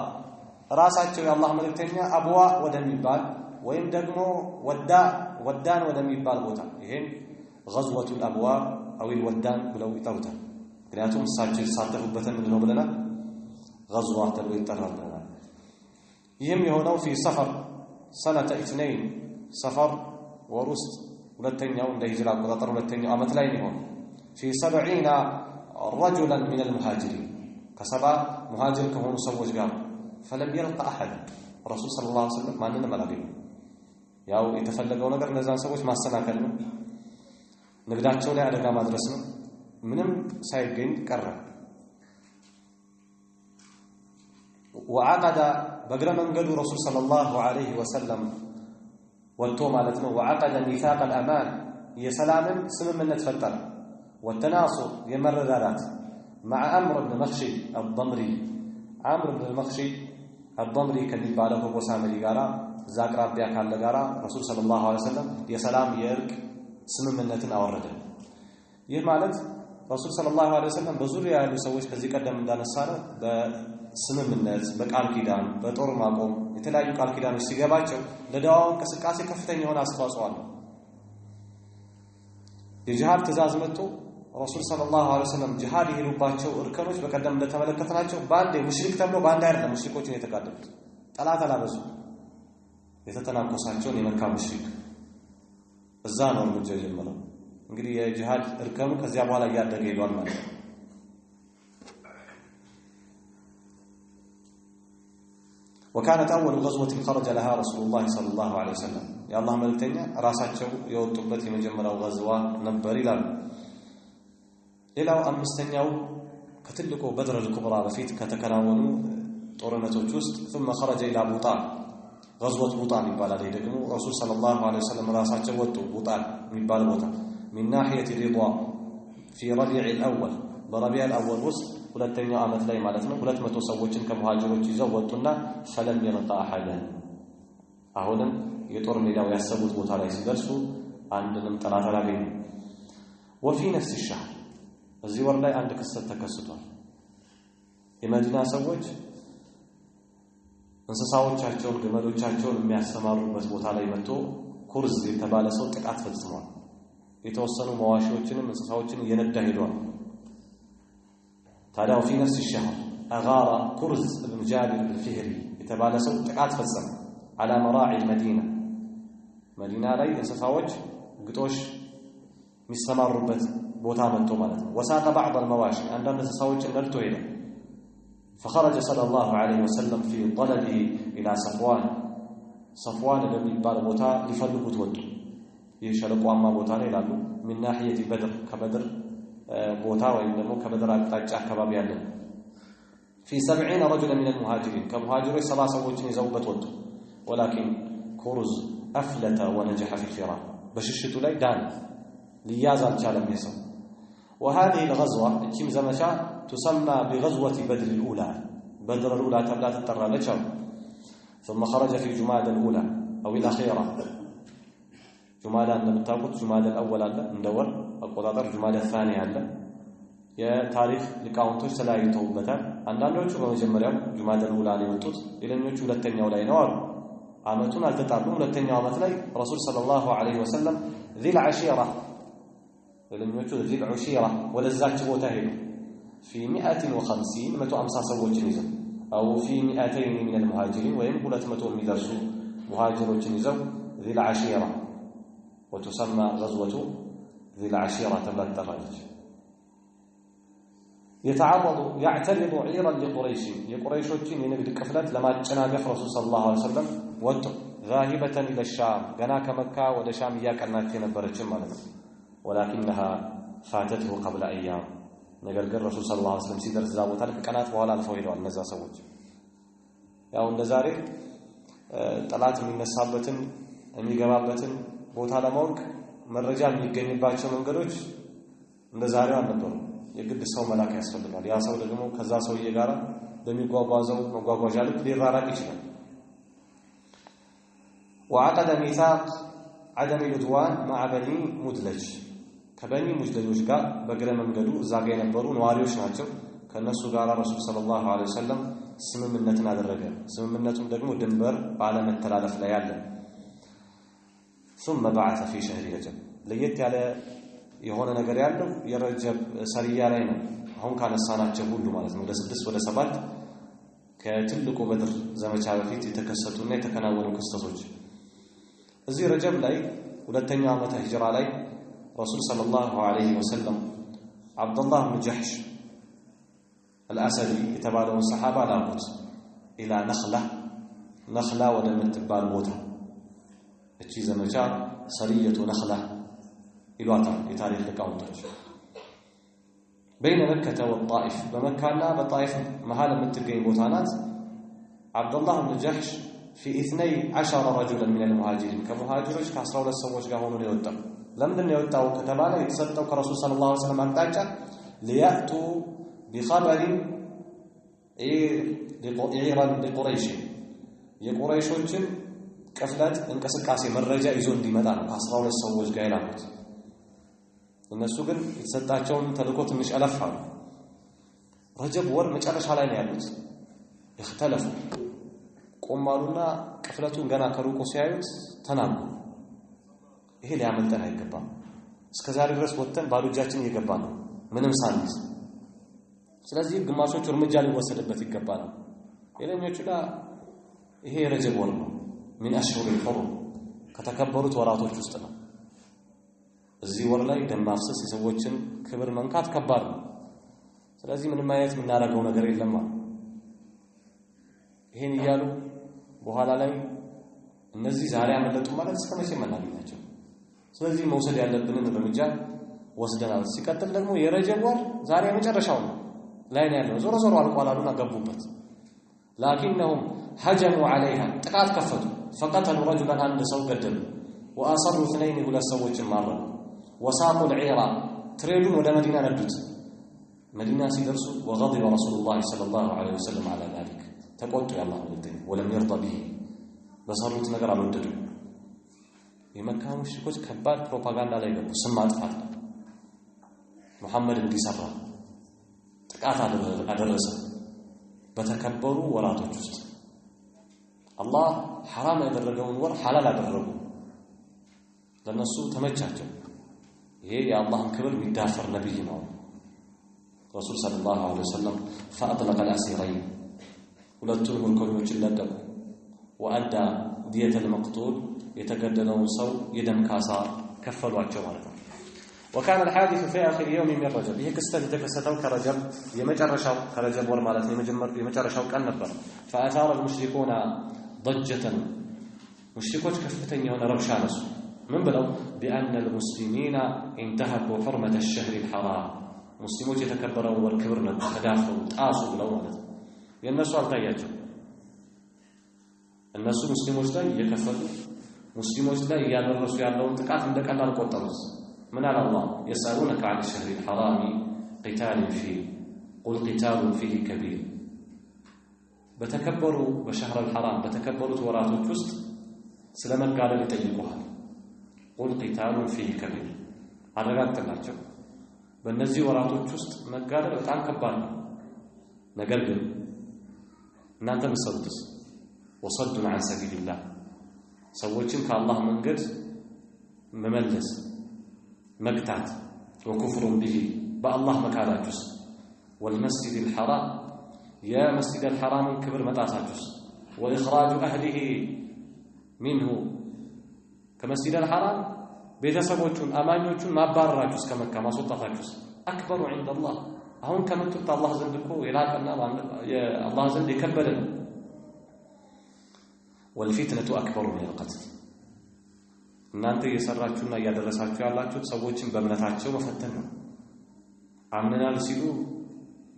ራሳቸው የአላህ መልእክተኛ አብዋ ወደሚባል ወይም ደግሞ ወዳን ወደሚባል ቦታ ይሄን غزوة الابواء او الودان ብለው ይጠሩታል። ምክንያቱም እሳቸው የተሳተፉበት ምን ነው ብለናል غزوة ተብሎ ይጠራል። ይህም የሆነው في سفر سنة 2 سفر ወሩስጥ ሁለተኛው እንደ ሂጅራ አቆጣጠር ሁለተኛው አመት ላይ ነው። في 70 رجلا من المهاجرين كسبا مهاجر كهونوا سووا ጋር فلم يلقى احد رسول صلى الله عليه وسلم ማንንም አላገኘም። ያው የተፈለገው ነገር እነዛን ሰዎች ማሰናከል ነው፣ ንግዳቸው ላይ አደጋ ማድረስ ነው። ምንም ሳይገኝ ቀረ። وعقد بغير መንገዱ رسول صلى الله عليه وسلم ወጥቶ ማለት ነው وعقد ميثاق الامان የሰላምን ስምምነት ፈጠረ والتناصر يمردادات مع عمرو بن مخشي الضمري عمرو بن المخشي الضمري ከሚባለው ቦሳመሪ ጋራ ዛቅራቢያ ካለ ጋራ ረሱል ሰለላሁ ዐለይሂ ወሰለም የሰላም የእርቅ ስምምነትን አወረደ። ይህ ማለት ረሱል ሰለላሁ ዐለይሂ ወሰለም በዙሪያ ያሉ ሰዎች ከዚህ ቀደም እንዳነሳነው በስምምነት በቃል ኪዳን በጦር ማቆም የተለያዩ ቃል ኪዳኖች ሲገባቸው ለዳዋው እንቅስቃሴ ከፍተኛ የሆነ አስተዋጽኦ አለው። የጂሃድ ትእዛዝ መጥቶ ረሱል ሰለላሁ ዐለይሂ ወሰለም ጂሃድ ይሄዱባቸው እርከኖች በቀደም እንደተመለከትናቸው ባንዴ ሙሽሪክ ተብሎ ባንዴ አይደለም ሙሽሪኮችን የተጋደሉት። ጠላት አላበዙ። የተተናኮሳቸውን የመካ ሙሽሪክ እዛ ነው እርምጃ የጀመረው። እንግዲህ የጂሃድ እርከኑ ከዚያ በኋላ እያደገ ሄዷል ማለት ነው። وكانت أول غزوة خرج لها رسول الله صلى الله عليه وسلم يا الله ملتنيا راساቸው የወጡበት የመጀመሪያው غزوة ነበር ይላል። ሌላው አምስተኛው ከትልቁ በድር الكبرى በፊት ከተከናወኑ ጦርነቶች ውስጥ ثم خرج الى بوطان غزوة بوطان ይባላል። ደግሞ ረሱል ሰለላሁ ዐለይሂ ወሰለም ራሳቸው ወጡ بوطان የሚባል ቦታ من ناحية الرضا في ربيع الأول بربيع الأول ውስጥ ሁለተኛው አመት ላይ ማለት ነው 200 ሰዎችን ከሙሃጅሮች ይዘው ወጡና فلم يلقى احد አሁንም የጦር ሜዳው ያሰቡት ቦታ ላይ ሲደርሱ አንድንም ጠላት አላገኙም። وفي نفس الشهر እዚህ ወር ላይ አንድ ክስተት ተከስቷል። የመዲና ሰዎች እንስሳዎቻቸውን ግመሎቻቸውን የሚያሰማሩበት ቦታ ላይ መጥቶ ኩርዝ የተባለ ሰው ጥቃት ፈጽሟል። የተወሰኑ መዋሾችንም እንስሳዎችን እየነዳ ሄዷል። ታዲያ في نفس الشهر أغار كرز بن جابر الفهري የተባለ ሰው ጥቃት ፈጸመ على مراعي المدينة مدينة ላይ እንስሳዎች ግጦሽ የሚሰማሩበት ቦታ መጥቶ ማለት ነው። وساق بعض المواشي አንዳንድ እንስሳዎችን ነድቶ ሄደ። فخرج صلى الله عليه وسلم في طلبه إلى صفوان ለሚባል ቦታ ሊፈልጉት ወጡ። ይህ ሸለቋማ ቦታ ላይ ይላሉ من ناحية بدر ከበድር ቦታ ወይም ደግሞ ከበድር አቅጣጫ አካባቢ ያለ في 70 رجلا من المهاجرين كمهاجرين 70 ሰዎችን ይዘውበት ወጡ። ولكن كرز أفلت ونجح في الفرار በሽሽቱ ላይ ዳን ሊያዝ አልቻለም የሰው وهذه الغزوة እቺም ዘመቻ تسمى بغزوة بدر الأولى بدر الأولى تبلا تطرالچ ثم خرج في جمادى الأولى أو الأخيرة جمادى እንደምታውቁት جمادى الأول አለ እንደወር አቆጣጠር جمادى الثاني አለ። የታሪክ ሊቃውንቶች ተለያይተውበታል። አንዳንዶቹ በመጀመሪያው جمادى الأولى ላይ ወጡት፣ ሌሎቹ ሁለተኛው ላይ ነው አሉ። አመቱን አልተጣሉም። ሁለተኛው አመት ላይ ረሱል ሰለላሁ ዐለይሂ ወሰለም ذي العشيرة ሌሎቹ ذي العشيرة ወደዛች ቦታ ሄዱ في 150 150 ሰዎችን ይዘው أو في 200 من المهاجرين ወይም 200 የሚደርሱ ሙሃጅሮችን ይዘው ذي العشيرة وتسمى غزوة ذي العشيرة تبلغت يعترض عيرا لقريش የቁረይሾችን የንግድ ክፍለት ለማጨናገፍ ረሱል ሰለላሁ ዐለይሂ ወሰለም ወጡ ذاهبة إلى الشام ገና ከመካ ወደ ሻም ያቀናች የነበረች ማለት ነው። ولكنها فاتته قبل أيام ነገር ግን ረሱል ሰለላሁ ዐለይሂ ወሰለም ሲደርስ እዛ ቦታ ከቀናት በኋላ አልፈው ሄደዋል። እነዛ ሰዎች ያው እንደዛሬ ጠላት የሚነሳበትን የሚገባበትን ቦታ ለማወቅ መረጃ የሚገኝባቸው መንገዶች እንደዛሬው አልነበሩም። የግድ ሰው መላክ ያስፈልጋል። ያ ሰው ደግሞ ከዛ ሰውዬ ጋር በሚጓጓዘው መጓጓዣ ልክ ሊራራቅ ይችላል። وعقد ميثاق عدم العدوان مع بني مدلج ከበኒ ሙጅለጆች ጋር በግረ መንገዱ እዛ ጋር የነበሩ ነዋሪዎች ናቸው ከነሱ ጋር ረሱል ሰለላሁ ዐለይሂ ወሰለም ስምምነትን አደረገ ስምምነቱም ደግሞ ድንበር ባለመተላለፍ ላይ ያለ ثم بعث في شهر رجب ለየት ያለ የሆነ ነገር ያለው የረጀብ ሰሪያ ላይ ነው አሁን ካነሳናቸው ሁሉ ማለት ነው ወደ 6 ወደ 7 ከትልቁ በድር ዘመቻ በፊት የተከሰቱና የተከናወኑ ክስተቶች እዚህ ረጀብ ላይ ሁለተኛው ዓመተ ሂጅራ ላይ رسول صلى الله عليه وسلم عبد الله بن جحش الأسدي يتبادل الصحابة لابد إلى نخلة ولم تبال موتها الشيء زمجار سرية نخلة الوطن لتاريخ لكاونتج بين مكة والطائف بمكاننا بالطائف مهالا من تلقي موتانات عبد الله بن جحش في 12 رجلا من المهاجرين كمهاجرين كاسروا للسوج قاهون يودم لمن يوتاو كتبالا يتصدقوا كرسول صلى الله عليه وسلم أقتاجا ليأتوا بخبر لقريش የቁረይሾችን ቅፍለት እንቅስቃሴ መረጃ ይዞ እንዲመጣ ነው 12 ሰዎች ጋር ያላሉት እነሱ ግን የተሰጣቸውን ተልእኮ ትንሽ አለፋሉ ረጀብ ወር መጨረሻ ላይ ነው ያሉት ይختلፉ ቆማሉና ቅፍለቱን ገና ከሩቁ ሲያዩት ተናጉ ይሄ ሊያመልጠን አይገባም እስከዛሬ ድረስ ወጥተን ባዶ እጃችን እየገባ ነው ምንም ሳንይዝ ስለዚህ ግማሾቹ እርምጃ ሊወሰድበት ይገባል ሌላኞቹ ጋር ይሄ ረጀብ ወር ነው ምን አሽሁር الحرم ከተከበሩት ወራቶች ውስጥ ነው እዚህ ወር ላይ ደም ማፍሰስ የሰዎችን ክብር መንካት ከባድ ነው ስለዚህ ምንም አይነት ምናረጋው ነገር የለም ይሄን ይያሉ በኋላ ላይ እነዚህ ዛሬ አመለጡ ማለት እስከመቼ መናገኛቸው ስለዚህ መውሰድ ያለብንን እርምጃ ወስደናል ሲቀጥል ደግሞ የረጀብ ወር ዛሬ መጨረሻው ላይ ነው ያለው ዞሮ ዞሮ አልቋላሉና ገቡበት لكنهم هجموا عليها ጥቃት ከፈቱ فقتلوا رجلا عند ሰው ገደሉ واصروا اثنين ሁለት ሰዎች ማረሩ وساقوا العيرة تريدون ወደ መዲና ነዱት መዲና ሲደርሱ وغضب رسول الله صلى الله عليه وسلم على ذلك ተቆጡ ያላህ ወልደኝ ولم يرضى به በሰሩት ነገር አልወደዱ የመካ ሙሽሪኮች ከባድ ፕሮፓጋንዳ ላይ ገቡ ስም ማጥፋት ሙሐመድ እንዲሰራ ጥቃት አደረሰ በተከበሩ ወራቶች ውስጥ አላህ حرام ያደረገውን ወር ሐላል አደረጉ ለነሱ ተመቻቸው ይሄ የአላህን ክብር የሚዳፈር ነብይ ነው ረሱል ሰለላሁ ዐለይሂ ወሰለም فأطلق الأسيرين ሁለቱን ምርኮኞችን ለቀቁ وأدى دية المقتول يتقدمون سو يدم كاسا كفلواቸው ማለት ነው وكان الحادث في آخر يوم من رجب ይሄ ክስተት የተከሰተው ከረጀብ የመጨረሻው ከረጀብ ወር ማለት ነው የመጨረሻው ቀን ነበር فأثار المشركون ضجة مشركوች ከፍተኛ የሆነ ረብሻ ነሱ ምን ብለው بأن المسلمين انتهكوا حرمة الشهر الحرام ሙስሊሞች የተከበረው ወር ክብር ነው ተዳፈሩ ጣሱ ብለው ማለት ነው የነሱ አልታያቸው እነሱ ሙስሊሞች ላይ እየከፈቱ ሙስሊሞች ላይ ያደረሱ ያለውን ጥቃት እንደቀላል ቆጠሩት ምን አለ አላህ يسألونك عن الشهر الحرام قتال فيه قل قتال فيه كبير በተከበሩ በشهر الحرام በተከበሩት ወራቶች ውስጥ ስለመጋደል ይጠይቁሃል قل قتال فيه كبير አረጋግጥላቸው በእነዚህ ወራቶች ውስጥ መጋደል በጣም ከባድ ነው ነገር ግን እናንተ መስሉትስ وصدوا عن سبيل الله ሰዎችን ከአላህ መንገድ መመለስ መግታት وكفر به بالله መካዳችሁስ والمسجد الحرام يا مسجد الحرام كبر መጣሳችሁስ واخراج اهله منه كمسجد الحرام ቤተሰቦቹን አማኞቹን ማባረራችሁስ ከመካ ማስወጣታችሁስ اكبر عند الله አሁን ከመጡት አላህ ዘንድ እኮ የላቀና የአላህ ዘንድ የከበደ ነው والفتنة أكبر من القتل እናንተ እየሰራችሁና እያደረሳችሁ ያላችሁት ሰዎችን በእምነታቸው መፈተን ነው አምነናል ሲሉ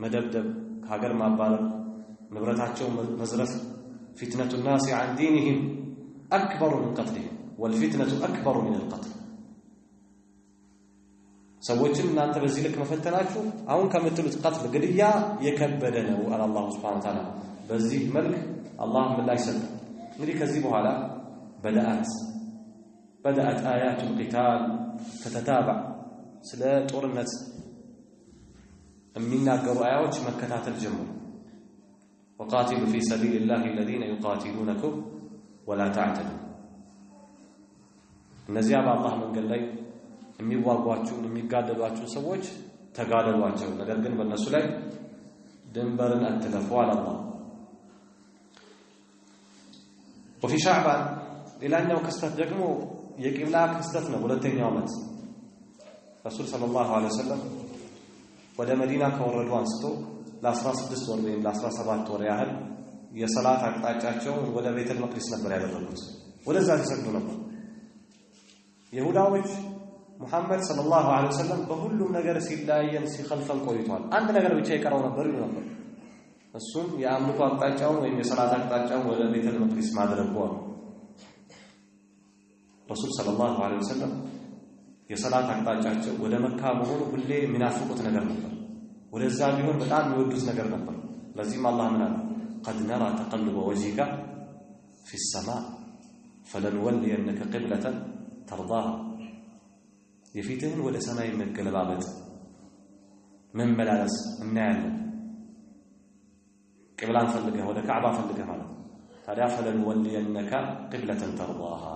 መደብደብ ከሀገር ማባረር ንብረታቸው መዝረፍ فتنة الناس عن دينهم أكبر من قتلهم والفتنة أكبر من القتل ሰዎችን እናንተ በዚህ ልክ መፈተናችሁ አሁን ከምትሉት قتل ግድያ የከበደ ነው አለ አላህ Subhanahu Wa Ta'ala በዚህ መልክ አላህ ምላሽ ሰጠ እንግዲህ ከዚህ በኋላ በለዓት بدأت آيات القتال تتتابع سلا طورنت የሚናገሩ አያዎች መከታተል ጀመሩ وقاتلوا في سبيل الله الذين يقاتلونكم ولا تعتدوا እነዚያ በአላህ መንገድ ላይ የሚዋጓችሁ የሚጋደሏችሁ ሰዎች ተጋደሏቸው ነገር ግን በእነሱ ላይ ድንበርን አትለፉ አለ አላህ وفي شعبان ሌላኛው ክስተት ደግሞ የቂብላ ክስተት ነው ሁለተኛው ዓመት ረሱል ሰለላሁ ዐለይሂ ወሰለም ወደ መዲና ከወረዱ አንስቶ ለ16 ወር ወይም ለ17 ወር ያህል የሰላት አቅጣጫቸው ወደ ቤተል መቅደስ ነበር ያደረጉት ወደዛ ሲሰግዱ ነበር ይሁዳዎች ሙሐመድ ሰለላሁ ዐለይሂ ወሰለም በሁሉም ነገር ሲላየን ሲخلፈን ቆይቷል አንድ ነገር ብቻ ይቀረው ነበር ይሉ ነበር እሱም የአምልኮ አቅጣጫውን ወይም የሰላት አቅጣጫውን ወደ ቤተል መቅደስ ማድረግ ነው ረሱል ሰለላሁ ዐለይሂ ወሰለም የሰላት አቅጣጫቸው ወደ መካ መሆኑ ሁሌ የሚናፍቁት ነገር ነበር ወደዛ ቢሆን በጣም የሚወዱት ነገር ነበር ለዚህም አላህ ምን አለ قد نرى تقلب وجهك في السماء فلنولينك قبلة ترضاها يفيتهن ወደ ሰማይ መገለባበት መመላለስ እናያለን ቅብላን ፈልገህ ወደ ካዕባ ፈልገህ ማለት ታዲያ فلنولينك قبلة ترضاها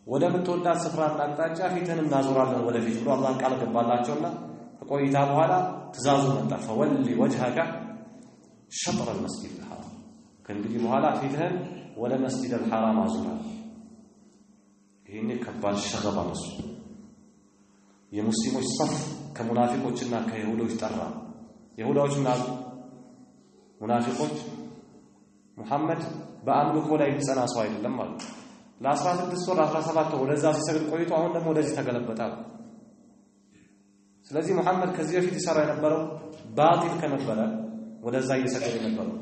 ወደ ምትወዳት ስፍራና አቅጣጫ ፊትህን እናዞራለን ወደፊት ብሎ አላህ ቃል ገባላቸውና ከቆይታ በኋላ ትእዛዙ መጣ فولي وجهك شطر المسجد الحرام ከእንግዲህ በኋላ ፊትህን ወደ መስጂድ الحرام አዙራ ይሄን ከባድ ሸገባ ነው የሙስሊሞች صف ከሙናፊቆችና ከይሁዶች ጠራ ይሁዳዎችና ሙናፊቆች ሙሐመድ በአምልኮ ላይ ቢጸና ሰው አይደለም ማለት ለ16 ወር 17 ወደዛ ሲሰግድ ቆይቶ አሁን ደግሞ ወደዚህ ተገለበጠ ስለዚህ ሙሐመድ ከዚህ በፊት ይሰራ የነበረው ባጢል ከነበረ ወደዛ እየሰገደ የነበረው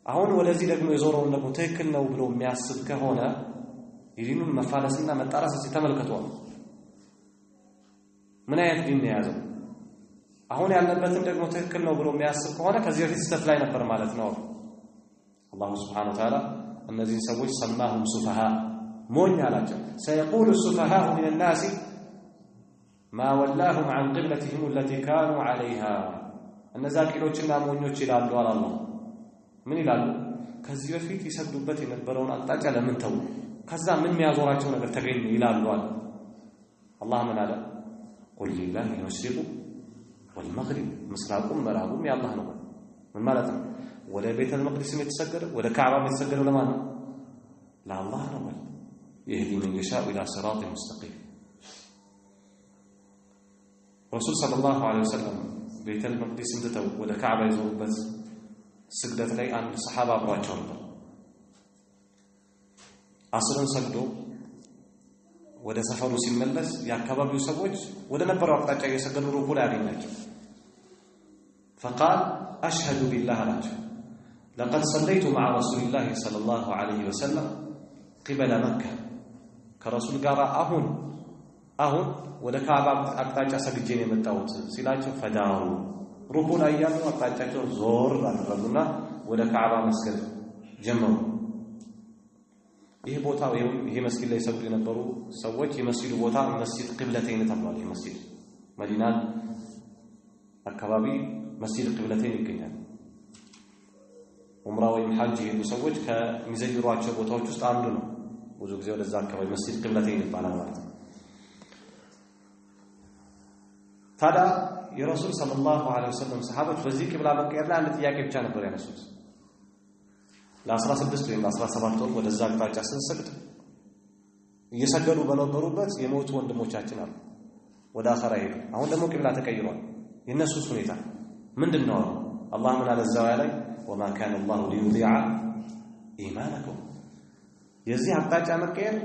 አሁን ወደዚህ ደግሞ የዞረውን ደግሞ ትክክል ነው ብሎ የሚያስብ ከሆነ ይህንን መፋለስና መጣራስ ሲተመልከቷል ምን አይነት ዲን ያዘው አሁን ያለበትን ደግሞ ትክክል ነው ብሎ የሚያስብ ከሆነ ከዚህ በፊት ስተት ላይ ነበር ማለት ነው አላህ Subhanahu Wa Ta'ala እነዚህ ሰዎች ሰማሁም ሱፈሃ ሞኝ አላቸው سيقول السفهاء من الناس ما ولاهم عن قبلتهم التي كانوا عليها እነዛ ቂሎችና ሞኞች ይላሉ አላህ ምን ይላሉ ከዚህ በፊት ይሰግዱበት የነበረውን አቅጣጫ ለምን ተው ከዛ ምን የሚያዞራቸው ነገር ተገኘ ይላሉ አላህ ምን አለ قل لله المشرق والمغرب ምስራቁም ምዕራቡም ያላህ ነው ምን ማለት ነው ወደ ቤተል መቅደስ የተሰገደው ወደ ካዕባ የተሰገደው ለማን ነው ለአላህ ነው يهدي من يشاء إلى صراط مستقيم رسول صلى الله عليه وسلم ቤተል መቅደስ እንተው ወደ ካዕባ ይዞሩበት ስግደት ላይ አንድ ሰሃባ አብሯቸው ነበር አስርን ሰግዶ ወደ ሰፈሩ ሲመለስ የአካባቢው ሰዎች ወደ ነበረው አቅጣጫ እየሰገዱ ሩኩዕ ላይ አገኛቸው فقال أشهد بالله عليه لقد صليت مع رسول الله صلى الله عليه وسلم قبل مكة كرسول قال أهون وده كعبة أقطاع سجدين يمتعوت سلاته فداروا ركون أيام أقطاع زور ربنا وده كعبة مسجد جمعوا ይሄ ቦታው ይሄ መስጊድ ላይ ሰግዱ የነበሩ ሰዎች የመስጊዱ ቦታ መስጊድ ቂብለተይን ተብሏል ይሄ መስጊድ መዲና አካባቢ መስጊድ ቂብለተይን ይገኛል ዑምራ ወይም ሐጅ የሄዱ ሰዎች ከሚዘይሯቸው ቦታዎች ውስጥ አንዱ ነው ብዙ ጊዜ ወደዛ አካባቢ መስጊድ ቂብለተይን ይባላል ማለት ነው ታዲያ የረሱል ሰለላሁ ዐለይሂ ወሰለም ሰሃቦች በዚህ ቂብላ መቀየር ላይ አንድ ጥያቄ ብቻ ነበር ያነሱት ለ16 ወይም ለ17 ወር ወደዛ አቅጣጫ ስንሰግድ እየሰገዱ በነበሩበት የሞቱ ወንድሞቻችን አሉ ወደ አኸራ ሄዱ አሁን ደግሞ ቂብላ ተቀይሯል የነሱስ ሁኔታ ምንድነው አላህ ምን አለ እዛው ላይ وما كان الله ليضيع ايمانكم የዚህ አቅጣጫ መቀየር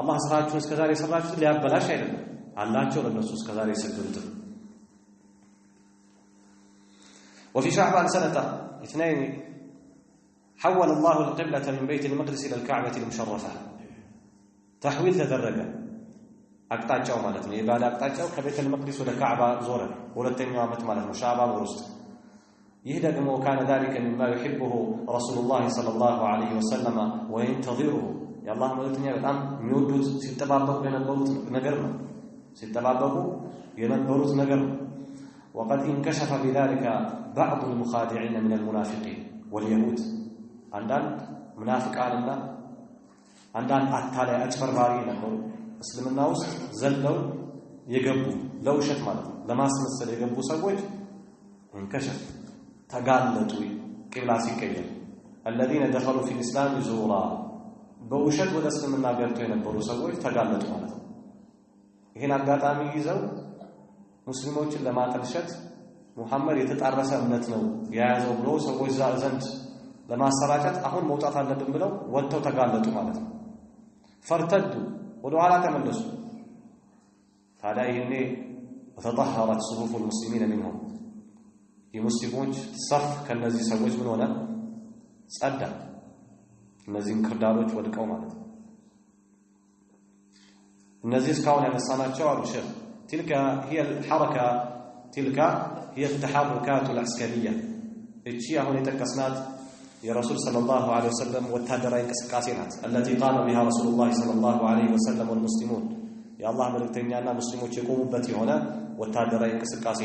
አላህ ስራችሁን እስከዛሬ ሰራችሁት ሊያበላሽ አይደለም አላቸው ለነሱ እስከዛሬ ሰግዱት وفي شعبان سنة 2 حول الله القبلة من بيت المقدس إلى الكعبة المشرفة تحويل تدرج أقطعوا مالتنا يبقى أقطعوا كبيت المقدس ولا كعبة زورا ولا تنيا مت مالتنا شعبا ورست يهدى وكان ذلك مما يحبه رسول الله صلى الله عليه وسلم وينتظره የአላህ መልእክተኛ በጣም የሚወዱት ሲጠባበቁ የነበሩት ነገር ነው ሲጠባበቁ የነበሩት ነገር ነው وقد انكشف بذلك بعض المخادعين من المنافقين واليهود አንዳንድ ሙናፊቃንና አንዳንድ አታላይ አጭበርባሪ ነበሩ እስልምና ውስጥ ዘለው የገቡ ለውሸት ማለት ነው ለማስመሰል የገቡ ሰዎች እንከሸፍ ተጋለጡ ቂብላ ሲቀየር الذين دخلوا في الاسلام زورا በውሸት ወደ እስልምና ገብተው የነበሩ ሰዎች ተጋለጡ ማለት ነው ይሄን አጋጣሚ ይዘው ሙስሊሞችን ለማጠልሸት ሙሐመድ የተጣረሰ እምነት ነው የያዘው ብሎ ሰዎች ዘንድ ለማሰራጨት አሁን መውጣት አለብን ብለው ወጥተው ተጋለጡ ማለት ነው ፈርተዱ ወደ ኋላ ተመለሱ ታዲያ ይሄኔ ተطهرت صفوف المسلمين منهم የሙስሊሞች صف ከነዚህ ሰዎች ምን ሆነ ጸዳ እነዚህን ክርዳዶች ወድቀው ማለት ነው እነዚህ እስካሁን ያነሳናቸው አሉ ሸህ تلك هي الحركة تلك هي التحركات العسكرية እቺ አሁን የተከስናት የረሱል ሰለላሁ ዐለይሂ ወሰለም ወታደራዊ እንቅስቃሴ ናት التي قام بها رسول الله صلى الله عليه وسلم والمسلمون የአላህ መልእክተኛና ሙስሊሞች የቆሙበት የሆነ ወታደራዊ እንቅስቃሴ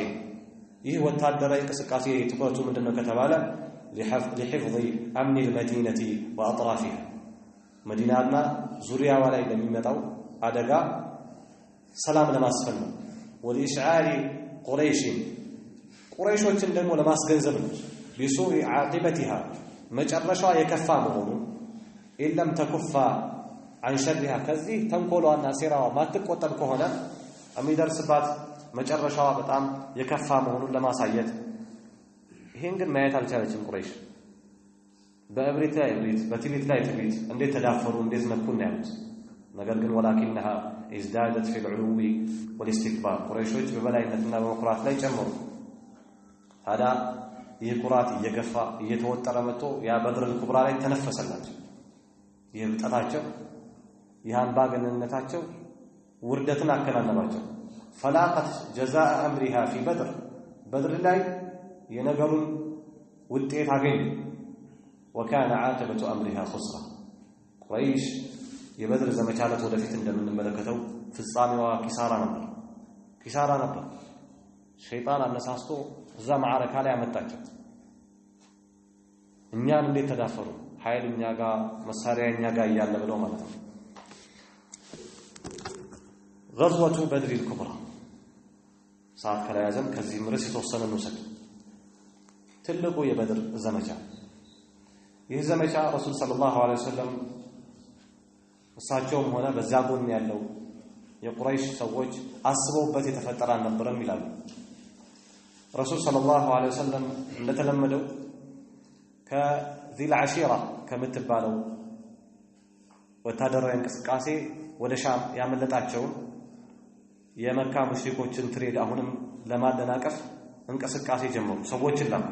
ይህ ወታደራዊ እንቅስቃሴ ትኩረቱ ምንድነው ከተባለ لحفظ امن المدينه واطرافها መዲናና ዙሪያዋ ላይ ለሚመጣው አደጋ ሰላም ለማስፈን ነው ወለኢሽዓሪ ቁረይሾችን ደግሞ ለማስገንዘብ ነው ቢሱኢ ዓቂበቲሃ መጨረሻዋ የከፋ መሆኑ ኢለም ተኩፋ عن شرها ከዚህ ተንኮሏና ሴራዋ ማትቆጠብ ከሆነ የሚደርስባት መጨረሻዋ በጣም የከፋ መሆኑን ለማሳየት ይሄን ግን ማየት አልቻለችም ቁረይሽ በእብሪት ላይ እብሪት በትዕቢት ላይ ትዕቢት እንዴት ተዳፈሩ እንዴት ነኩን ያሉት ነገር ግን ወላኪንها ازدادت في العلو والاستكبار ቁረይሾች በበላይነትና በመኩራት ላይ ጨመሩ ታዲያ ይህ ኩራት እየገፋ እየተወጠረ መጥቶ ያ በድር ኩብራ ላይ ተነፈሰላቸው ይብጣታቸው የአምባገነንነታቸው ውርደትን አከናነባቸው فلاقت جزاء امرها في بدر ላይ የነገሩን ውጤት አገኙ وكان عاقبه امرها خسرا قريش የበድር ዘመቻለት ወደፊት እንደምንመለከተው ፍጻሜዋ ኪሳራ ነበር ሸይጣን አነሳስቶ እዛ ማዕረካ ላይ አመጣቸው እኛን እንዴት ተዳፈሩ ኃይል እኛ ጋር መሳሪያ እኛ ጋር ያለ ብለው ማለት ነው غزوة بدر الكبرى ሰዓት ከላያዘም ከዚህ ምርስ የተወሰነ ነው ትልቁ የበድር ዘመቻ ይህ ዘመቻ ረሱል ሰለላሁ ዐለይሂ ወሰለም እሳቸውም ሆነ በዛ ጎን ያለው የቁረይሽ ሰዎች አስበውበት የተፈጠረ አልነበረም ይላሉ ረሱል ሰለላሁ ዐለይሂ ወሰለም እንደተለመደው ከዚል ዓሺራ ከምትባለው ወታደራዊ እንቅስቃሴ ወደ ሻም ያመለጣቸው የመካ ሙሽሪኮችን ትሬድ አሁንም ለማደናቀፍ እንቅስቃሴ ጀመሩ ሰዎችን ላኩ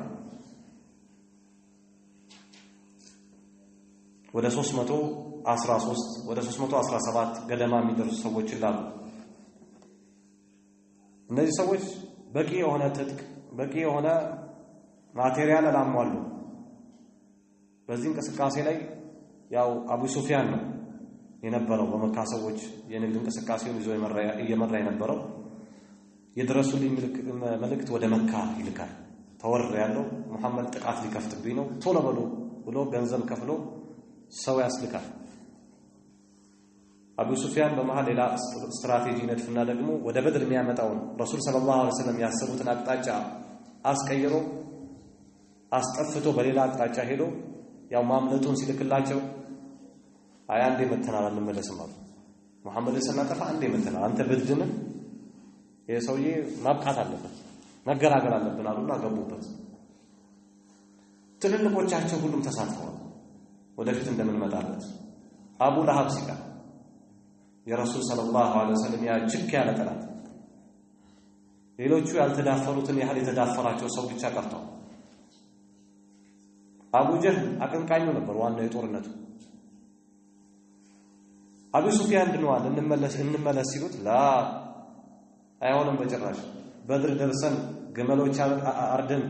ወደ 313 ወደ 317 ገደማ የሚደርሱ ሰዎችን ላኩ እነዚህ ሰዎች በቂ የሆነ ትጥቅ በቂ የሆነ ማቴሪያል አላሟሉ በዚህ እንቅስቃሴ ላይ ያው አቡ ሱፊያን ነው የነበረው በመካ ሰዎች የንግድ እንቅስቃሴውን ይዞ እየመራ የነበረው የድረሱልኝ መልእክት ወደ መካ ይልካል ተወር ያለው መሐመድ ጥቃት ሊከፍትብኝ ነው ቶሎ በሉ ብሎ ገንዘብ ከፍሎ ሰው ያስልካል አቡ ሱፊያን በመሃል ሌላ ስትራቴጂ ነድፍና ደግሞ ወደ በድር የሚያመጣው ረሱል ሰለላሁ ዐለይሂ ወሰለም ያሰቡትን አቅጣጫ አስቀይሮ አስጠፍቶ በሌላ አቅጣጫ ሄዶ ያው ማምለጡን ሲልክላቸው አንዴ መተናል እንመለስም አሉ መሐመድ ሰናጠፋ አንዴ መተናል አንተ ብድን የሰውዬ ማብቃት አለበት መገራገር አለብን አሉና ገቡበት ትልልቆቻቸው ሁሉም ተሳትፈዋል ወደፊት እንደምንመጣለት አቡ ለሃብ ሲቃ የረሱል ሰለላሁ ዐለይሂ ወሰለም ያ ጅክ ያለ ጠላት ሌሎቹ ያልተዳፈሩትን ያህል የተዳፈራቸው ሰው ብቻ ቀርተው አቡ ጀህል አቀንቃኙ ነበር ዋናው የጦርነቱ አቡ ሱፊያን ድንዋል እንመለስ ሲሉት ላ አይሆንም በጭራሽ በድር ደርሰን ገመሎች አርደን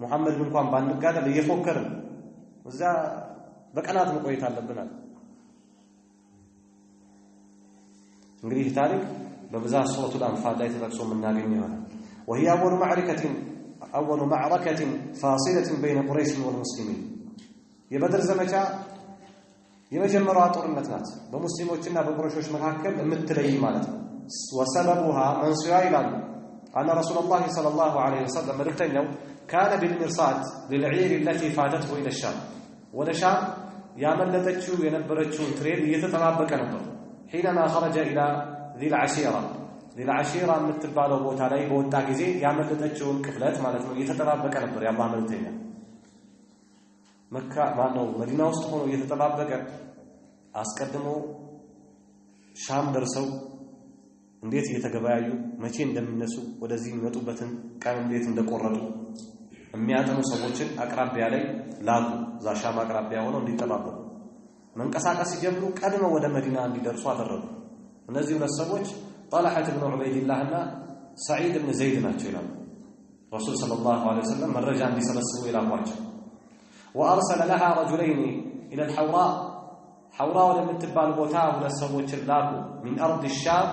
ሙሐመድን እንኳን ባንጋደል እየፎከርን እዛ በቀናት መቆየት አለብናል እንግዲህ ታሪክ በብዛት ሱረቱል አንፋል ላይ ተጠቅሶ የምናገኘው ይሆናል። وهي أول معركة فاصلة بين قريش والمسلمين የበድር ዘመቻ የመጀመሪያዋ ጦርነት ናት በሙስሊሞችና በቁረይሾች መካከል የምትለይ ማለት ነው። وسببها منصيا ይላሉ أن رسول الله صلى الله عليه وسلم መልእክተኛው كان بالمرصاد للعير التي فاتته إلى الشام ወደ ሻም ያመለጠችው የነበረችውን ትሬድ እየተጠባበቀ ነበር። حينما خرج إلى ذي العشيرة የምትባለው ቦታ ላይ በወጣ ጊዜ ያመለጠችውን ክፍለት ማለት ነው እየተጠባበቀ ነበር። ያላህ መልእክተኛ መካ ማነው መዲና ውስጥ ሆኖ እየተጠባበቀ አስቀድሞ ሻም ደርሰው እንዴት እየተገበያዩ መቼ እንደሚነሱ ወደዚህ የሚመጡበትን ቀን እንዴት እንደቆረጡ የሚያጠኑ ሰዎችን አቅራቢያ ላይ ላኩ። ዛሻም አቅራቢያ ሆነው እንዲጠባበቁ መንቀሳቀስ ሲጀምሩ ቀድመው ወደ መዲና እንዲደርሱ አደረጉ። እነዚህ ሁለት ሰዎች طلحة بن عبيد الله እና سعيد بن زيد ናቸው ይላሉ ረሱል ሰለላሁ ዐለይሂ ወሰለም መረጃ እንዲሰበስቡ ይላኳቸው። وأرسل لها رجلين إلى الحوراء حوراء ወደምትባል ቦታ ሁለት ሰዎችን ላኩ። من أرض الشام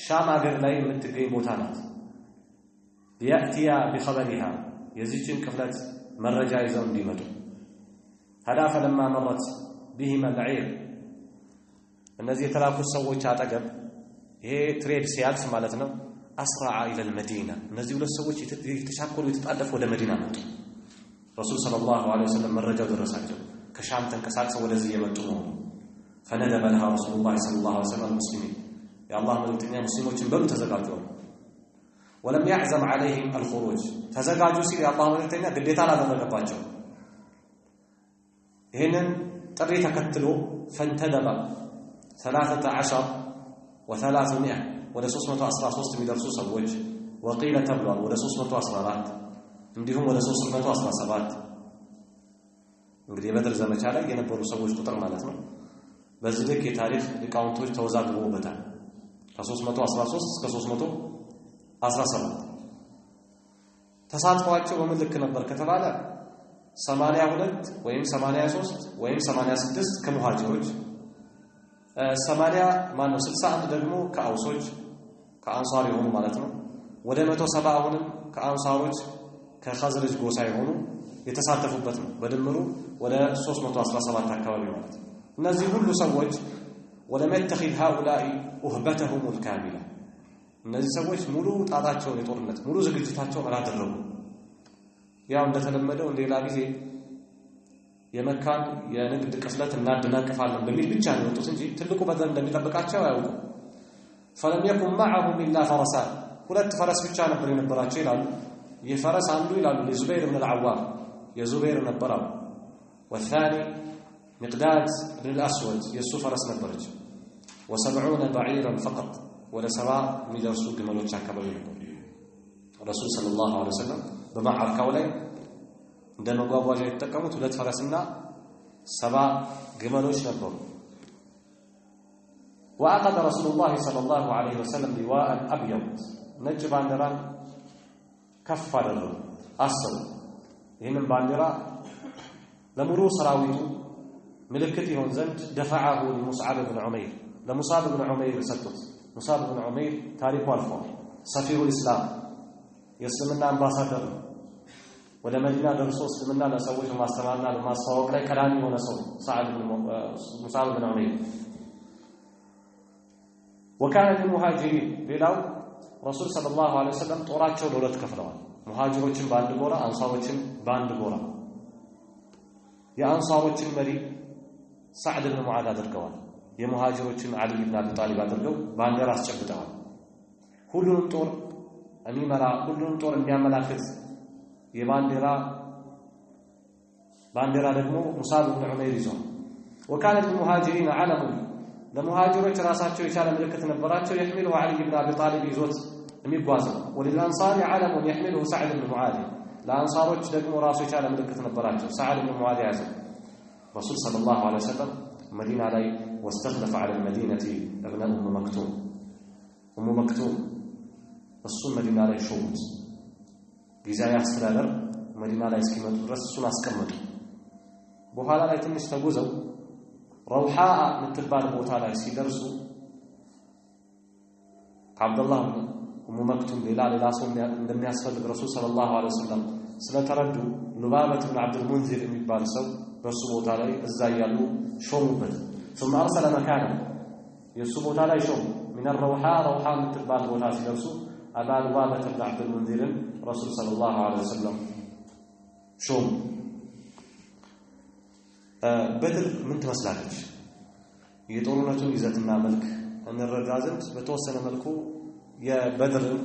ሻም አገር ላይ የምትገኝ ቦታ ናት። ليأتي بخبرها የዚችን ክፍለት መረጃ ይዘው እንዲመጡ هذا فلما مرت بهما العير እነዚህ የተላኩት ሰዎች አጠገብ ይሄ ትሬድ ሲያልፍ ማለት ነው أسرع إلى المدينة እነዚህ ሁለት ሰዎች የተሻኮሉ የተጣደፉ ወደ መዲና መጡ። ረሱል ሰለላሁ ዐለይሂ ወሰለም መረጃው ደረሳቸው ከሻም ተንቀሳቅሰው ወደዚህ የመጡ ነው። فندب لها رسول الله صلى الله عليه وسلم المسلمين يا الله መልእክተኛ ሙስሊሞችን በሉ ተዘጋጁ። ولم يعزم عليهم الخروج ተዘጋጁ ሲል የአላህ መልእክተኛ ግዴታ አላደረገባቸው። ይሄንን ጥሪ ተከትሎ فانتدب 13 و300 ወደ 313 የሚደርሱ ሰዎች ወቂለ ተብሏል ወደ 314 እንዲሁም ወደ 317 እንግዲህ የበድር ዘመቻ ላይ የነበሩ ሰዎች ቁጥር ማለት ነው። በዚህ ልክ የታሪክ ሊቃውንቶች ተወዛግበውበታል። ከ313 እስከ 317 ተሳትፏቸው በምን ልክ ነበር ከተባለ 82 ወይም 83 ወይም 86 ከሙሃጅሮች 61 ደግሞ ከአውሶች ከአንሳር የሆኑ ማለት ነው። ወደ 170 አሁንም ከአንሳሮች ከኸዝረጅ ጎሳ የሆኑ የተሳተፉበት ነው። በድምሩ ወደ 317 አካባቢ ማለት ነው። እነዚህ ሁሉ ሰዎች ولم يتخذ هؤلاء أهبتهم الكاملة እነዚህ ሰዎች ሙሉ ጣጣቸውን የጦርነት ሙሉ ዝግጅታቸውን አላደረጉ። ያው እንደተለመደው ሌላ ጊዜ የመካን የንግድ ቅስለት እናደናቅፋለን በሚል ብቻ ነው የወጡት እንጂ ትልቁ በደል እንደሚጠብቃቸው አያውቁ። فلم يكن معهم إلا فرسان ሁለት ፈረስ ብቻ ነበር የነበራቸው ይላሉ። የፈረስ አንዱ ይላሉ ለዙበይር ኢብኑ አልዓዋም የዙበይር ነበረው والثاني مقداد بن الأسود የሱ ፈረስ ነበረች و70 بعيرا فقط ወደ 70 የሚደርሱ ግመሎች አካባቢ ነበር። ረሱል ሰለላሁ ዐለይሂ ወሰለም በማዕረካው ላይ እንደ መጓጓዣ የተጠቀሙት ሁለት ፈረስና 70 ግመሎች ነበሩ። وعقد رسول الله صلى الله عليه وسلم لواء أبيض ነጭ ባንዲራ ከፍ አደረጉ አሰሩ። ይህንን ባንዲራ ለሙሉ ሰራዊቱ ምልክት ይሆን ዘንድ دفعه لمصعب بن عمير ለሙሳብ ብን ዑመይር ሰጡት። ሙሳብ ብን ዑመይር ታሪኩ አልፏል። ሰፊሁ الإسلام የእስልምና አምባሳደር ነው። ወደ መዲና ደርሶ እስልምና ለሰዎች ማስተማርና ለማስተዋወቅ ላይ ቀዳሚ የሆነ ሰው ሙሳብ ብን ዑመይር وكان للمهاجرين ሌላው ረሱል ሰለላሁ ዐለይሂ ወሰለም ጦራቸው ለሁለት ከፍለዋል። ሙሃጅሮችን በአንድ ጎራ አንሳሮችን በአንድ ጎራ። የአንሳሮችን መሪ ሰዕድ ብን ሙዓዝ አድርገዋል። የሙሃጅሮችን አሊ ብን አቢ ጣሊብ አድርገው ባንዲራ አስጨብጠዋል። ሁሉንም ጦር የሚመራ ሁሉንም ጦር የሚያመላክት የባንዲራ ደግሞ ሙሳብ ብን ዑመይር ይዟል። وكان للمهاجرين علم ለሙሃጅሮች ራሳቸው የቻለ ምልክት ነበራቸው። يحمله علي بن ابي طالب ይዞት የሚጓዘው وللانصار علم يحمله سعد بن معاذ ለአንሳሮች ደግሞ ራሱ የቻለ ምልክት ነበራቸው። سعد بن معاذ ያዘ ረሱል ሰለላሁ ዐለይሂ ወሰለም መዲና ላይ واستخلف على المدينة ابن ام مكتوم እሱን መዲና ላይ ሾሙት። ጊዜያዊ አስተዳደር መዲና ላይ እስኪመጡ ድረስ እሱን አስቀመጡ። በኋላ ላይ ትንሽ ተጉዘው ረውሃ የምትባል ቦታ ላይ ሲደርሱ ከአብዱላህ ኡሙ መክቱም ሌላ ሰው እንደሚያስፈልግ ረሱል ሰለላሁ ዐለይሂ ወሰለም ስለተረዱ ሉባበት ብን አብዱል ሙንዚር የሚባል ሰው በሱ ቦታ ላይ እዛ ያሉ ሾሙበት ثم ارسل مكانه የሱ ቦታ ላይ ሾሙ من الروحة የምትባል ቦታ ሲደርሱ አባ ሉባበት ብን አብዱል ሙንዚርን ረሱል ሰለላሁ ዐለይሂ ወሰለም ሾሙ በድር ምን ትመስላለች የጦርነቱን ይዘትና መልክ እንረዳ ዘንድ በተወሰነ መልኩ የበድርን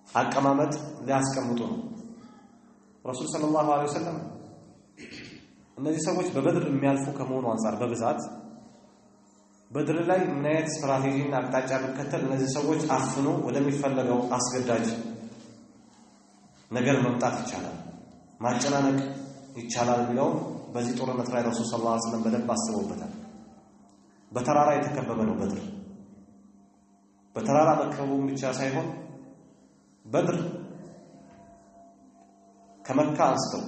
አቀማመጥ ሊያስቀምጡ ነው ረሱል ሰለላሁ ዐለይሂ ወሰለም እነዚህ ሰዎች በበድር የሚያልፉ ከመሆኑ አንፃር በብዛት በድር ላይ ምን አይነት ስትራቴጂና አቅጣጫ ቢከተል እነዚህ ሰዎች አፍኖ ወደሚፈለገው አስገዳጅ ነገር መምጣት ይቻላል ማጨናነቅ ይቻላል ቢለው በዚህ ጦርነት ላይ ረሱል ሰለላሁ ዐለይሂ ወሰለም በደንብ አስበውበታል በተራራ የተከበበ ነው በድር በተራራ መከበቡ ብቻ ሳይሆን በድር ከመካ አንስተው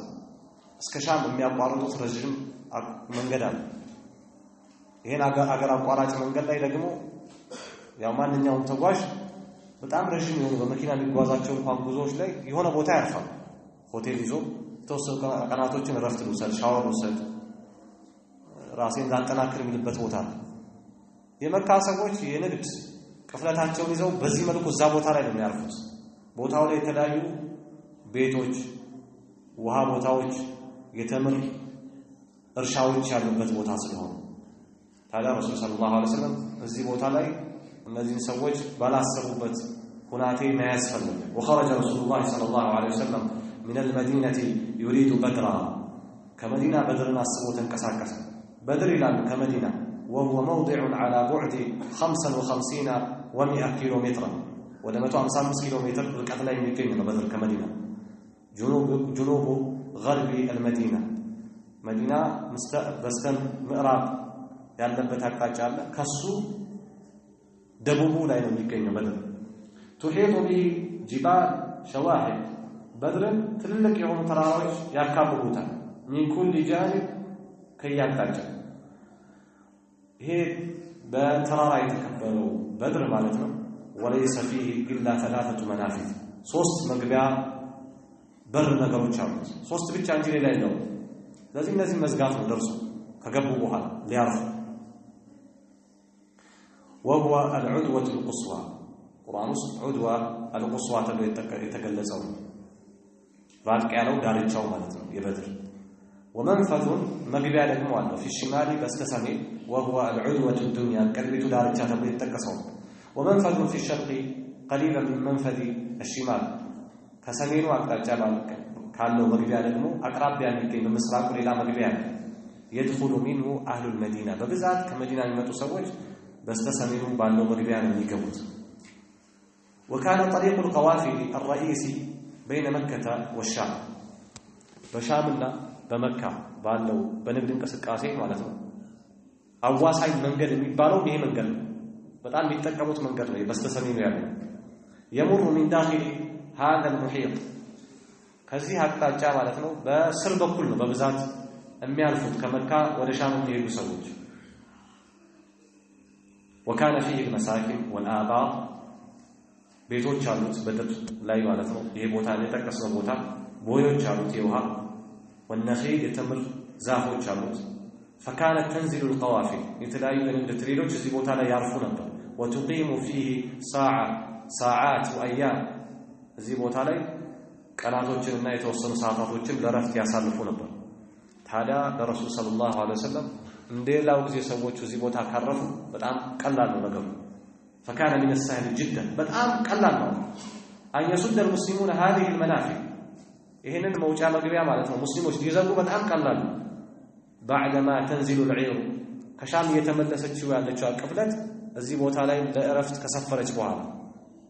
እስከ ሻም የሚያቋርጡት ረጅም መንገድ አለ ይሄን አገር አቋራጭ መንገድ ላይ ደግሞ ያው ማንኛውም ተጓዥ በጣም ረጅም የሆኑ በመኪና የሚጓዛቸው እንኳን ጉዞዎች ላይ የሆነ ቦታ ያርፋል ሆቴል ይዞ ተወሰኑ ቀናቶችን ረፍት ልውሰድ ሻወር ልውሰድ ራሴን ላጠናክር የሚልበት ቦታ ነው የመካ ሰዎች የንግድ ቅፍለታቸውን ይዘው በዚህ መልኩ እዛ ቦታ ላይ ነው የሚያርፉት ቦታው ላይ የተለያዩ ቤቶች ውሃ ቦታዎች የተምር እርሻዎች ያሉበት ቦታ ስለሆነ ታዲያ ረሱል ሰለላሁ ዐለይሂ ወሰለም እዚህ ቦታ ላይ እነዚህን ሰዎች ባላሰቡበት ሁናቴ መያዝ ፈለጉ وخرج رسول الله صلى الله عليه وسلم من المدينة يريد بدرا كمدينة بدرنا አስቦ ተንቀሳቀሰ بدر ይላሉ ከመዲና وهو موضع على بعد 55 و100 كيلو متر ወደ 155 ኪሎ ሜትር ርቀት ላይ የሚገኝ ነው بدر ከመዲና جنوب غرب المدينة መዲና በስተ ምዕራብ ያለበት አቅጣጫ አለ ከሱ ደቡቡ ላይ ነው የሚገኘው بدر تحيط به جبال شواهق بدر ትልልቅ የሆኑ ተራራዎች ያካብቡታል من كل جانب ከያቅጣጫ ይሄ በተራራ የተከበበው بدر ማለት ነው وليس فيه الا 3 منافذ ሶስት መግቢያ በር ነገሮች አሉት ሶስት ብቻ እንጂ ሌላ የለውም ስለዚህ እነዚህ መዝጋት ነው ደርሶ ከገቡ በኋላ ሊያርፉ وهو العدوة القصوى ቁርአን ውስጥ عدوة القصوى ተብሎ የተገለጸው ራቅ ያለው ዳርቻው ማለት ነው የበድር ومنفذ መግቢያ ደግሞ አለው في الشمال በስተሰሜን وهو العدوة الدنيا ቀልቢቱ ዳርቻ ተብሎ የተጠቀሰው ومنفذ في الشرق قريبا من منفذ الشمال ከሰሜኑ አቅጣጫ ካለው መግቢያ ደግሞ አቅራቢያ የሚገኝ በምስራቁ ሌላ መግቢያ አለ يدخل منه اهل المدينه በብዛት ከመዲና የሚመጡ ሰዎች በስተሰሜኑ ባለው መግቢያ ነው የሚገቡት وكان طريق القوافل الرئيسي بين مكة والشام በሻምና በመካ ባለው በንግድ እንቅስቃሴ ማለት ነው አዋሳኝ መንገድ የሚባለው ይሄ መንገድ ነው በጣም የሚጠቀሙት መንገድ ነው በስተሰሜኑ ያለው يمر من داخل هذا المحيط ከዚህ አቅጣጫ ማለት ነው በስር በኩል ነው በብዛት የሚያልፉት ከመካ ወደ ሻም የሚሄዱ ሰዎች وكان فيه المساكن والآبار ቤቶች አሉት በድር ላይ ማለት ነው ይሄ ቦታ የተጠቀሰው ቦታ ቦዮች አሉት የውሃ والنخيل የተምር ዛፎች አሉት فكانت تنزل القوافل የተለያዩ የንግድ ትሬዶች እዚህ ቦታ ላይ ያርፉ ነበር وتقيم فيه ساعات وأيام እዚህ ቦታ ላይ ቀናቶችንና የተወሰኑ ሰዓታቶችን ለረፍት ያሳልፉ ነበር ታዲያ ለረሱል ሰለላሁ ዐለይሂ ወሰለም እንደሌላው ጊዜ ሰዎች እዚህ ቦታ ካረፉ በጣም ቀላል ነው ነገሩ فكان من السهل جدا በጣም ቀላል ነው أن يسد المسلمون هذه المنافذ ይሄንን መውጫ መግቢያ ማለት ነው ሙስሊሞች ሊዘጉ በጣም ቀላል ነው بعدما تنزل العير ከሻም የተመለሰችው ያለችው ቅፍለት እዚህ ቦታ ላይ ለእረፍት ከሰፈረች በኋላ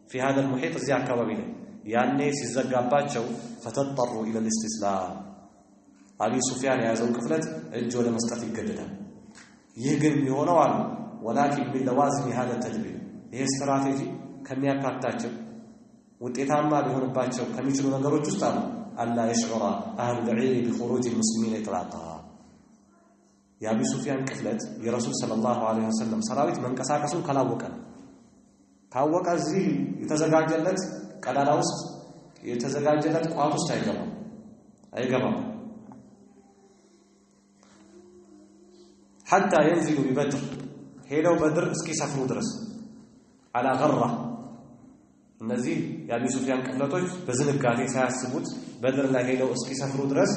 في هذا المحيط እዚህ አካባቢ ላይ ያኔ ሲዘጋባቸው فتضطروا الى الاستسلام አቢ ሱፊያን ያዘው ቅፍለት እጅ ወደ መስጠት ይገደዳል ይህ ግን የሆነው አሉ ولكن باللوازم هذا التدبير ይሄ ስትራቴጂ ከሚያካታቸው ውጤታማ ሊሆንባቸው ከሚችሉ ነገሮች ውስጥ አሉ አላ يشعر اهل العير بخروج المسلمين اطلاقا የአቢ ሱፊያን ቅፍለት የረሱል ሰለላሁ ዐለይሂ ወሰለም ሰራዊት መንቀሳቀሱን ካላወቀ ካወቀ እዚህ የተዘጋጀለት ቀዳዳ ውስጥ የተዘጋጀለት ቋት ውስጥ አይገባም حتى ينزل ببدر ሄደው በድር እስኪሰፍሩ ድረስ على غره እነዚህ የአቢ ሱፊያን ቅለቶች በዝንጋቴ ሳያስቡት በድር ላይ ሄደው እስኪሰፍሩ ድረስ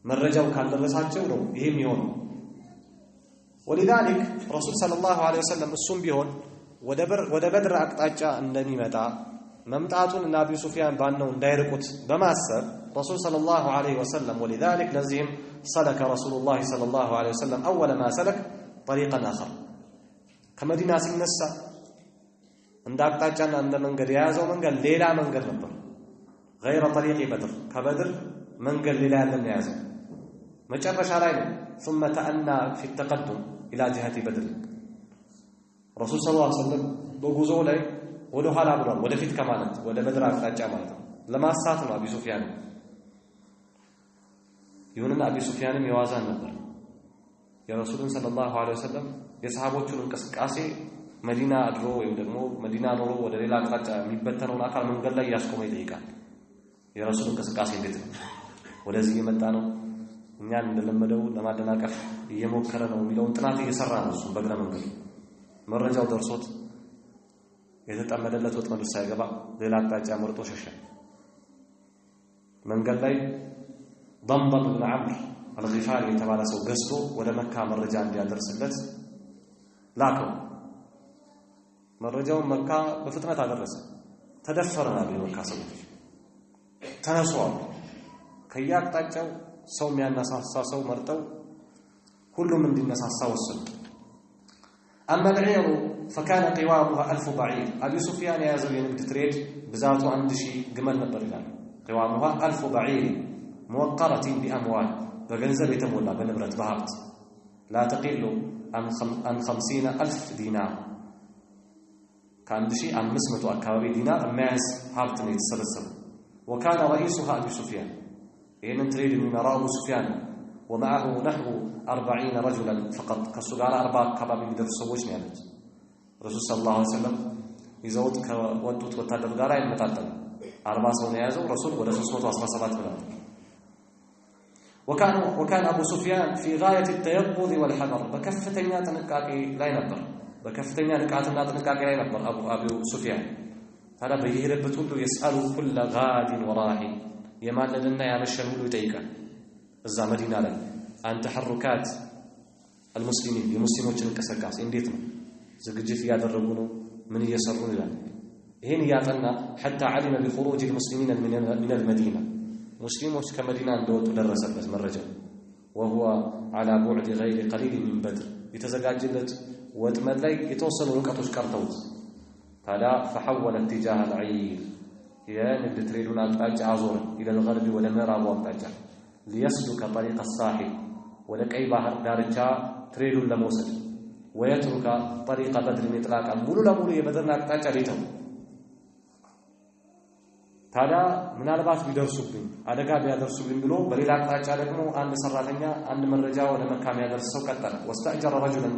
መረጃው ካልደረሳቸው ነው ይሄ የሚሆነው ولذلك رسول صلى الله عليه وسلم እሱም ቢሆን ወደ በድር አቅጣጫ እንደሚመጣ መምጣቱን እና አቢ ሱፊያን ባነው እንዳይርቁት በማሰብ رسول صلى الله عليه وسلم ولذلك لازم سلك رسول الله صلى الله عليه وسلم أول ما سلك طريقا آخر كمدينة سنسا عند أقطاعنا عند منقل يازو منقل ليلا منقل نبر غير طريق بدر كبدر منقل ليلا لم يازو مجرش علينا ثم تأنى في التقدم إلى جهة بدر رسول صلى الله عليه وسلم بوجوزه لي ولو حالا برا ولا فيت كمانت ولا بدر أقطاع مالته لما ساتنا أبي سفيان يقولون أبي سفيان يوازن نبر يا رسول الله صلى الله عليه وسلم يصحابوቹ እንቅስቃሴ መዲና አድሮ ወይም ደግሞ መዲና ኖሮ ወደ ሌላ አቅጣጫ የሚበተነውን አካል መንገድ ላይ ያስቆመ ይጠይቃል የረሱል እንቅስቃሴ እንዴት ነው ወደዚህ የመጣ ነው እኛን እንደለመደው ለማደናቀፍ እየሞከረ ነው የሚለውን ጥናት እየሰራ ነው እሱ በግራ መንገድ መረጃው ደርሶት የተጠመደለት ወጥመድ ሳይገባ ሌላ አቅጣጫ መርጦ ሸሸ መንገድ ላይ ضمضم بن عمرو الغفاري የተባለ ሰው ገዝቶ ወደ መካ መረጃ እንዲያደርስለት ላከው መረጃውን መካ በፍጥነት አደረሰ ተደፈረናል የመካ ሰዎች ተነሷል ከያቅጣጫው ሰው የሚያነሳሳ ሰው መርጠው ሁሉም እንዲነሳሳ ወሰኑ أما العير فكان قوامها 1000 بعير أبي سفيان يازو ينقد تريد بذاته 1000 جمل نبر ይላል قوامها 1000 بعير موقرة بأموال بغنزب يتمولى بنبرة بهابت لا تقل عن 50,000 دينار كان شيء عن 500 أكابي دينار ماز هابت يتسلسل وكان رئيسها أبي سفيان إن تريد من أبو سفيان ومعه نحو 40 رجلا فقط كسجال 4 كبابي بدرس سووش نيالت رسول صلى الله عليه وسلم يزود كودت وتدر غارا يمتطل 40 سو نيازو رسول ولا 317 بلاد وكان أبو سفيان في غاية التيقظ والحذر بكفتنيا تنقاقي لا ينبر بكفتنيا نقاطنا تنقاقي لا ينبر أبو سفيان هذا بيهربت له يسأل كل غاد وراحي يمان لنا يا مشن له يطيقا እዛ መዲና ላይ عن تحركات المسلمين የሙስሊሞችን እንቅስቃሴ እንዴት ነው ዝግጅት ያደረጉ ነው ምን እየሰሩ ይላል ይሄን ያጠና حتى علم بخروج المسلمين من المدينة مسلموች ከመዲና እንደወጡ ደረሰበት መረጃ وهو على بعد غير قليل من بدر የተዘጋጀለት ወጥመድ ላይ የተወሰኑ ርቀቶች ቀርተውት ታዲያ فحول اتجاه العير የንግድ ትሬዱን አቅጣጫ አዞረ الى الغرب ወደ ምዕራቡ አቅጣጫ ليسلك طريق الساحل ولكي بحر دارجا تريدون لموسد ويترك طريق بدر اطلاقا مولو لمولو يبدرنا አቅጣጫ ሊተው ታዲያ ምናልባት ቢደርሱብኝ አደጋ ቢያደርሱብኝ ብሎ በሌላ አቅጣጫ ደግሞ አንድ ሰራተኛ አንድ መረጃ ወደ መካ የሚያደርሰው ቀጠለ واستأجر رجلا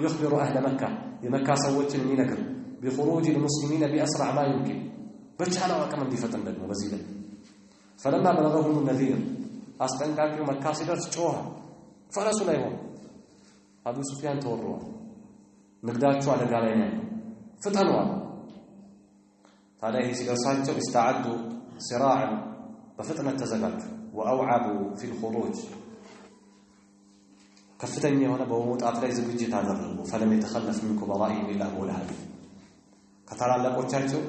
يخبر أهل مكة የመካ ሰዎችን የሚነግር بخروج المسلمين بأسرع ما يمكن በቻለው አቅም እንዲፈጠን ደግሞ በዚህ ላይ فلما بلغهم النذير አስጠንቃቂው መካ ሲደርስ ጮኸ ፈረሱ ላይ ሆነ አቡ ሱፊያን ተወረወ ንግዳቸው አደጋ ላይ ነው ፍጠኗል ታዲያ ይህ ሲደርሳቸው استعدوا سراعا በፍጥነት ተዘጋጁ واوعبوا في الخروج ከፍተኛ የሆነ በመውጣት ላይ ዝግጅት አደረጉ فلم يتخلف من كبرائهم الا ابو لهب ከታላላቆቻቸው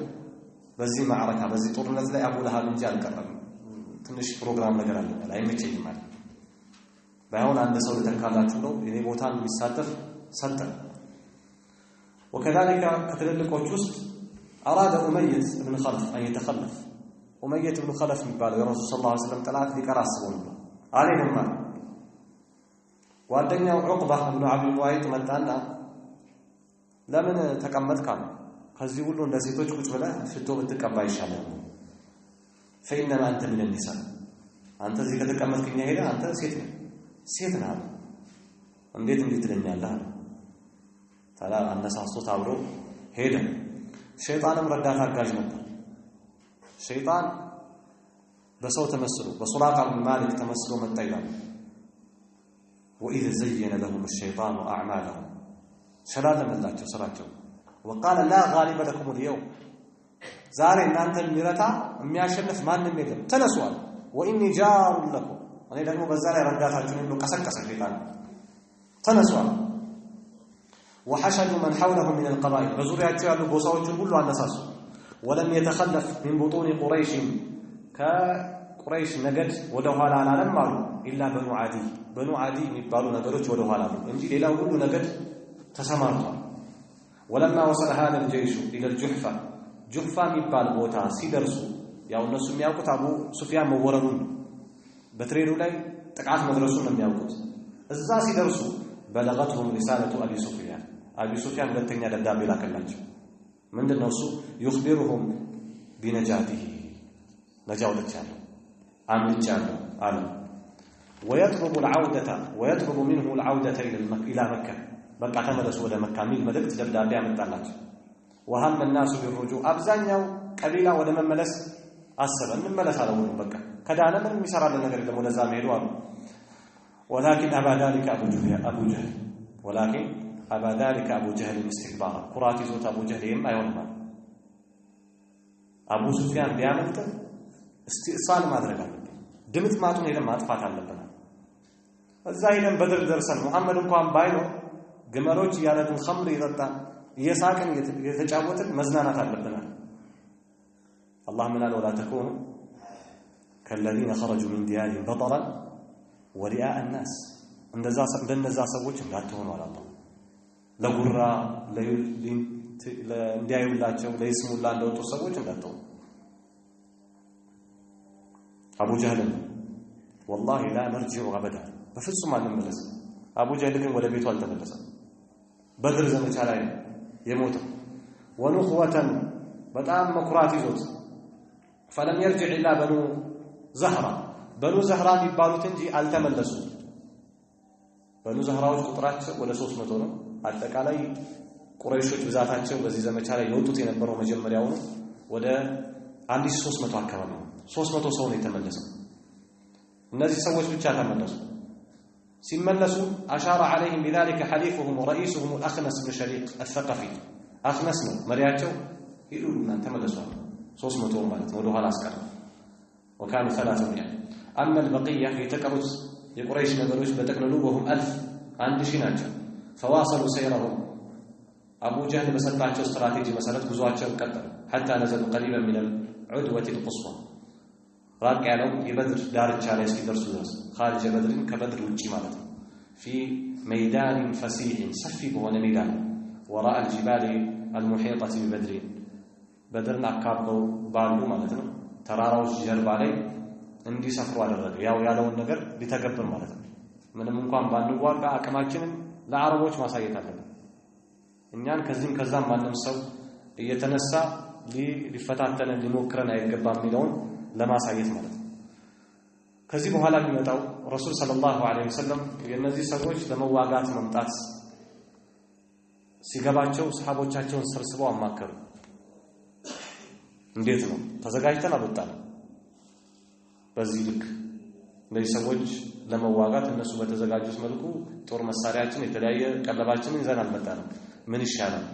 በዚህ ማዕረካ በዚህ ጦርነት ላይ አቡ ለሃብ እንጂ አልቀረም ትንሽ ፕሮግራም ነገር አለ አይመቸኝም ማለት ባይሆን አንድ ሰው ተካላችሁ ነው የኔ ቦታን የሚሳተፍ ሰጠን وكذلك ከተለቆች ውስጥ أراد أمية بن خلف أن يتخلف أمية بن خلف የሚባለው የረሱል ሰለላሁ ዐለይሂ ወሰለም ጠላት ሊቀር አስቦ ነበር አለይሂም ጓደኛው ዑቅባ ኢብኑ አብዱል ሙዋይጥ መጣና ለምን ተቀመጥካል ከዚህ ሁሉ እንደ ሴቶች ቁጭ ብለህ ሽቶ ብትቀባ ይሻላል فإنما أنت من النساء أنت زي كتكمل كنيا هيدا أنت سيتنا እንዴት ትለኛለህ ታላ አነሳስቶ ታብሮ ሄደ ሸይጣንም ረዳት አጋዥ ነበር። ሸይጣን በሰው ተመስሎ በሱራቃ ብን ማሊክ ተመስሎ መጣ ይላል። ወኢዝ ዘየነ ለሁም الشيطان أعمالهم ሸላለመላቸው ስራቸው وقال لا غالب لكم اليوم ዛሬ እናንተን የሚረታ የሚያሸንፍ ማንም የለም ተነሱዋል። وإني جار لكم እኔ ደግሞ በዛ ላይ ረዳታችሁን ነው ቀሰቀሰ ሸይጣን ተነሱዋል። وحشدوا من حوله من القبائل በዙሪያቸው ያሉ ጎሳዎችን ሁሉ አነሳሱ። ولم يتخلف من بطون قريش ከቁረይሽ ነገድ ወደ ኋላ አላለም አሉ ኢላ በኑ ዓዲ የሚባሉ ነገሮች ወደ ኋላ አሉ እንጂ ሌላው ሁሉ ነገድ ተሰማርቷል። ولما وصل هذا الجيش الى الجحفة ጁህፋ የሚባል ቦታ ሲደርሱ ያው እነሱ የሚያውቁት አቡ ሱፊያን መወረሩን በትሬዱ ላይ ጥቃት መድረሱን ነው የሚያውቁት። እዛ ሲደርሱ በለغتهم رسالة አቢ ሱፊያን ሁለተኛ ደብዳቤ ላከላቸው። ምንድነው እሱ? يخبرهم بنجاته ነጃው ለቻለው አምልጫለሁ አለ። ويطلب منه العودة إلى مكة በቃ ተመለሱ ወደ መካ ሚል መልእክት ደብዳቤ አመጣላቸው። وهم الناس بالرجوع አብዛኛው ቀቢላ ወደ መመለስ አሰበ። እንመለስ አለው በቃ ከዳነ ምንም ይሰራልን ነገር የለም ወደዛ መሄዱ አሉ። ولكن أبى ذلك أبو جهل استكبارا ኩራት ይዞት አቡ ጀህል አይሆንም አቡ ሱፊያን ቢያመልጥ استئصال ማድረግ አለብን። ድምጽ ማቱን ሄደን ማጥፋት አለብን። እዛ ሄደን በድር ደርሰን መሐመድ እንኳን ባይኖር ግመሎች ያለትን ኸምር ይጠጣን እየሳቅን እየተጫወትን መዝናናት አለብን። አላህ ምን አለ? ولا تكونوا كالذين خرجوا من ديارهم بطرا ورئاء الناس እንደነዛ ሰዎች እንዳትሆኑ አለ አላህ። ለጉራ እንዲያዩላቸው ለይስሙላ እንደወጡ ሰዎች እንዳትሆኑ። አቡ ጀህል والله لا نرجع ابدا በፍጹም አንመለስ። አቡ ጀህል ግን ወደ ቤቱ አልተመለሰም። በድር ዘመቻ ላይ የሞተው ወኑኽወተን በጣም መኩራት ይዞት فلم يرجع الا بنو زهرة የሚባሉት እንጂ አልተመለሱ። በኑ ዘህራዎች ቁጥራቸው ወደ 300 ነው። አጠቃላይ ቁረይሾች ብዛታቸው በዚህ ዘመቻ ላይ የወጡት የነበረው መጀመሪያው ወደ 1300 አካባቢ ነው። 300 ሰው ነው የተመለሰው። እነዚህ ሰዎች ብቻ ተመለሱ። ሲመለሱ أشار عليهم بذلك حليفهم ورئيسهم الأخنس بن شريق الثقفي أخنس ነው መሪያቸው። ይሉና ተመለሱ 300 ማለት ነው ወደ ኋላ አስቀረ። وكانوا 300 أما البقية የተቀሩት የቁረይሽ ነገሮች በተቀለሉ ወهم 1000 ናቸው። فواصلوا سيرهم አቡ ጀህል በሰጣቸው ስትራቴጂ መሰረት ጉዟቸውን ቀጠሉ። حتى نزلوا قريبا من العدوة القصوى ራቅ ያለው የበድር ዳርቻ ላይ እስኪደርሱ ድረስ خارج بدر ከበድር ውጪ ማለት ነው። في ميدان فسيح ሰፊ በሆነ ሜዳ وراء الجبال المحيطة ببدر በድርን አካባቢው ባሉ ማለት ነው ተራራዎች ጀርባ ላይ እንዲሰፍሩ አደረገ። ያው ያለውን ነገር ሊተገብር ማለት ነው። ምንም እንኳን ባንዋጋ አቅማችንን ለአረቦች ማሳየት አለብን። እኛን ከዚህም ከዛም ማንም ሰው እየተነሳ ሊፈታተነን ሊሞክረን አይገባም የሚለውን ለማሳየት ማለት ነው። ከዚህ በኋላ የሚመጣው ረሱል ሰለላሁ ዐለይሂ ወሰለም የነዚህ ሰዎች ለመዋጋት መምጣት ሲገባቸው ሰሃቦቻቸውን ሰብስበው አማከሩ። እንዴት ነው ተዘጋጅተን አልወጣንም? በዚህ ልክ እነዚህ ሰዎች ለመዋጋት እነሱ በተዘጋጁት መልኩ ጦር መሳሪያችን የተለያየ ቀለባችንን ይዘን አልመጣንም። ምን ይሻላል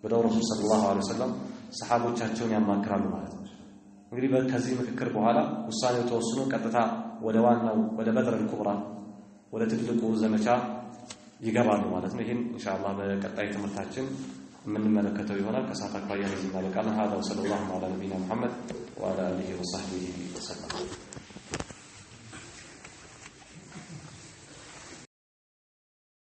ብለው ረሱል ሰለላሁ ዐለይሂ ወሰለም ሰሃቦቻቸውን ያማክራሉ ማለት ነው። እንግዲህ ከዚህ ምክክር በኋላ ውሳኔው ተወስኖ ቀጥታ ወደ ዋናው ወደ በድር الكبرى ወደ ትልቁ ዘመቻ ይገባሉ ማለት ነው። ይሄን ኢንሻአላህ በቀጣይ ትምህርታችን የምንመለከተው ይሆናል። ከሰዓት አኳያ ለዚህ እናበቃለን። هذا وصلى الله على نبينا محمد وعلى اله وصحبه وسلم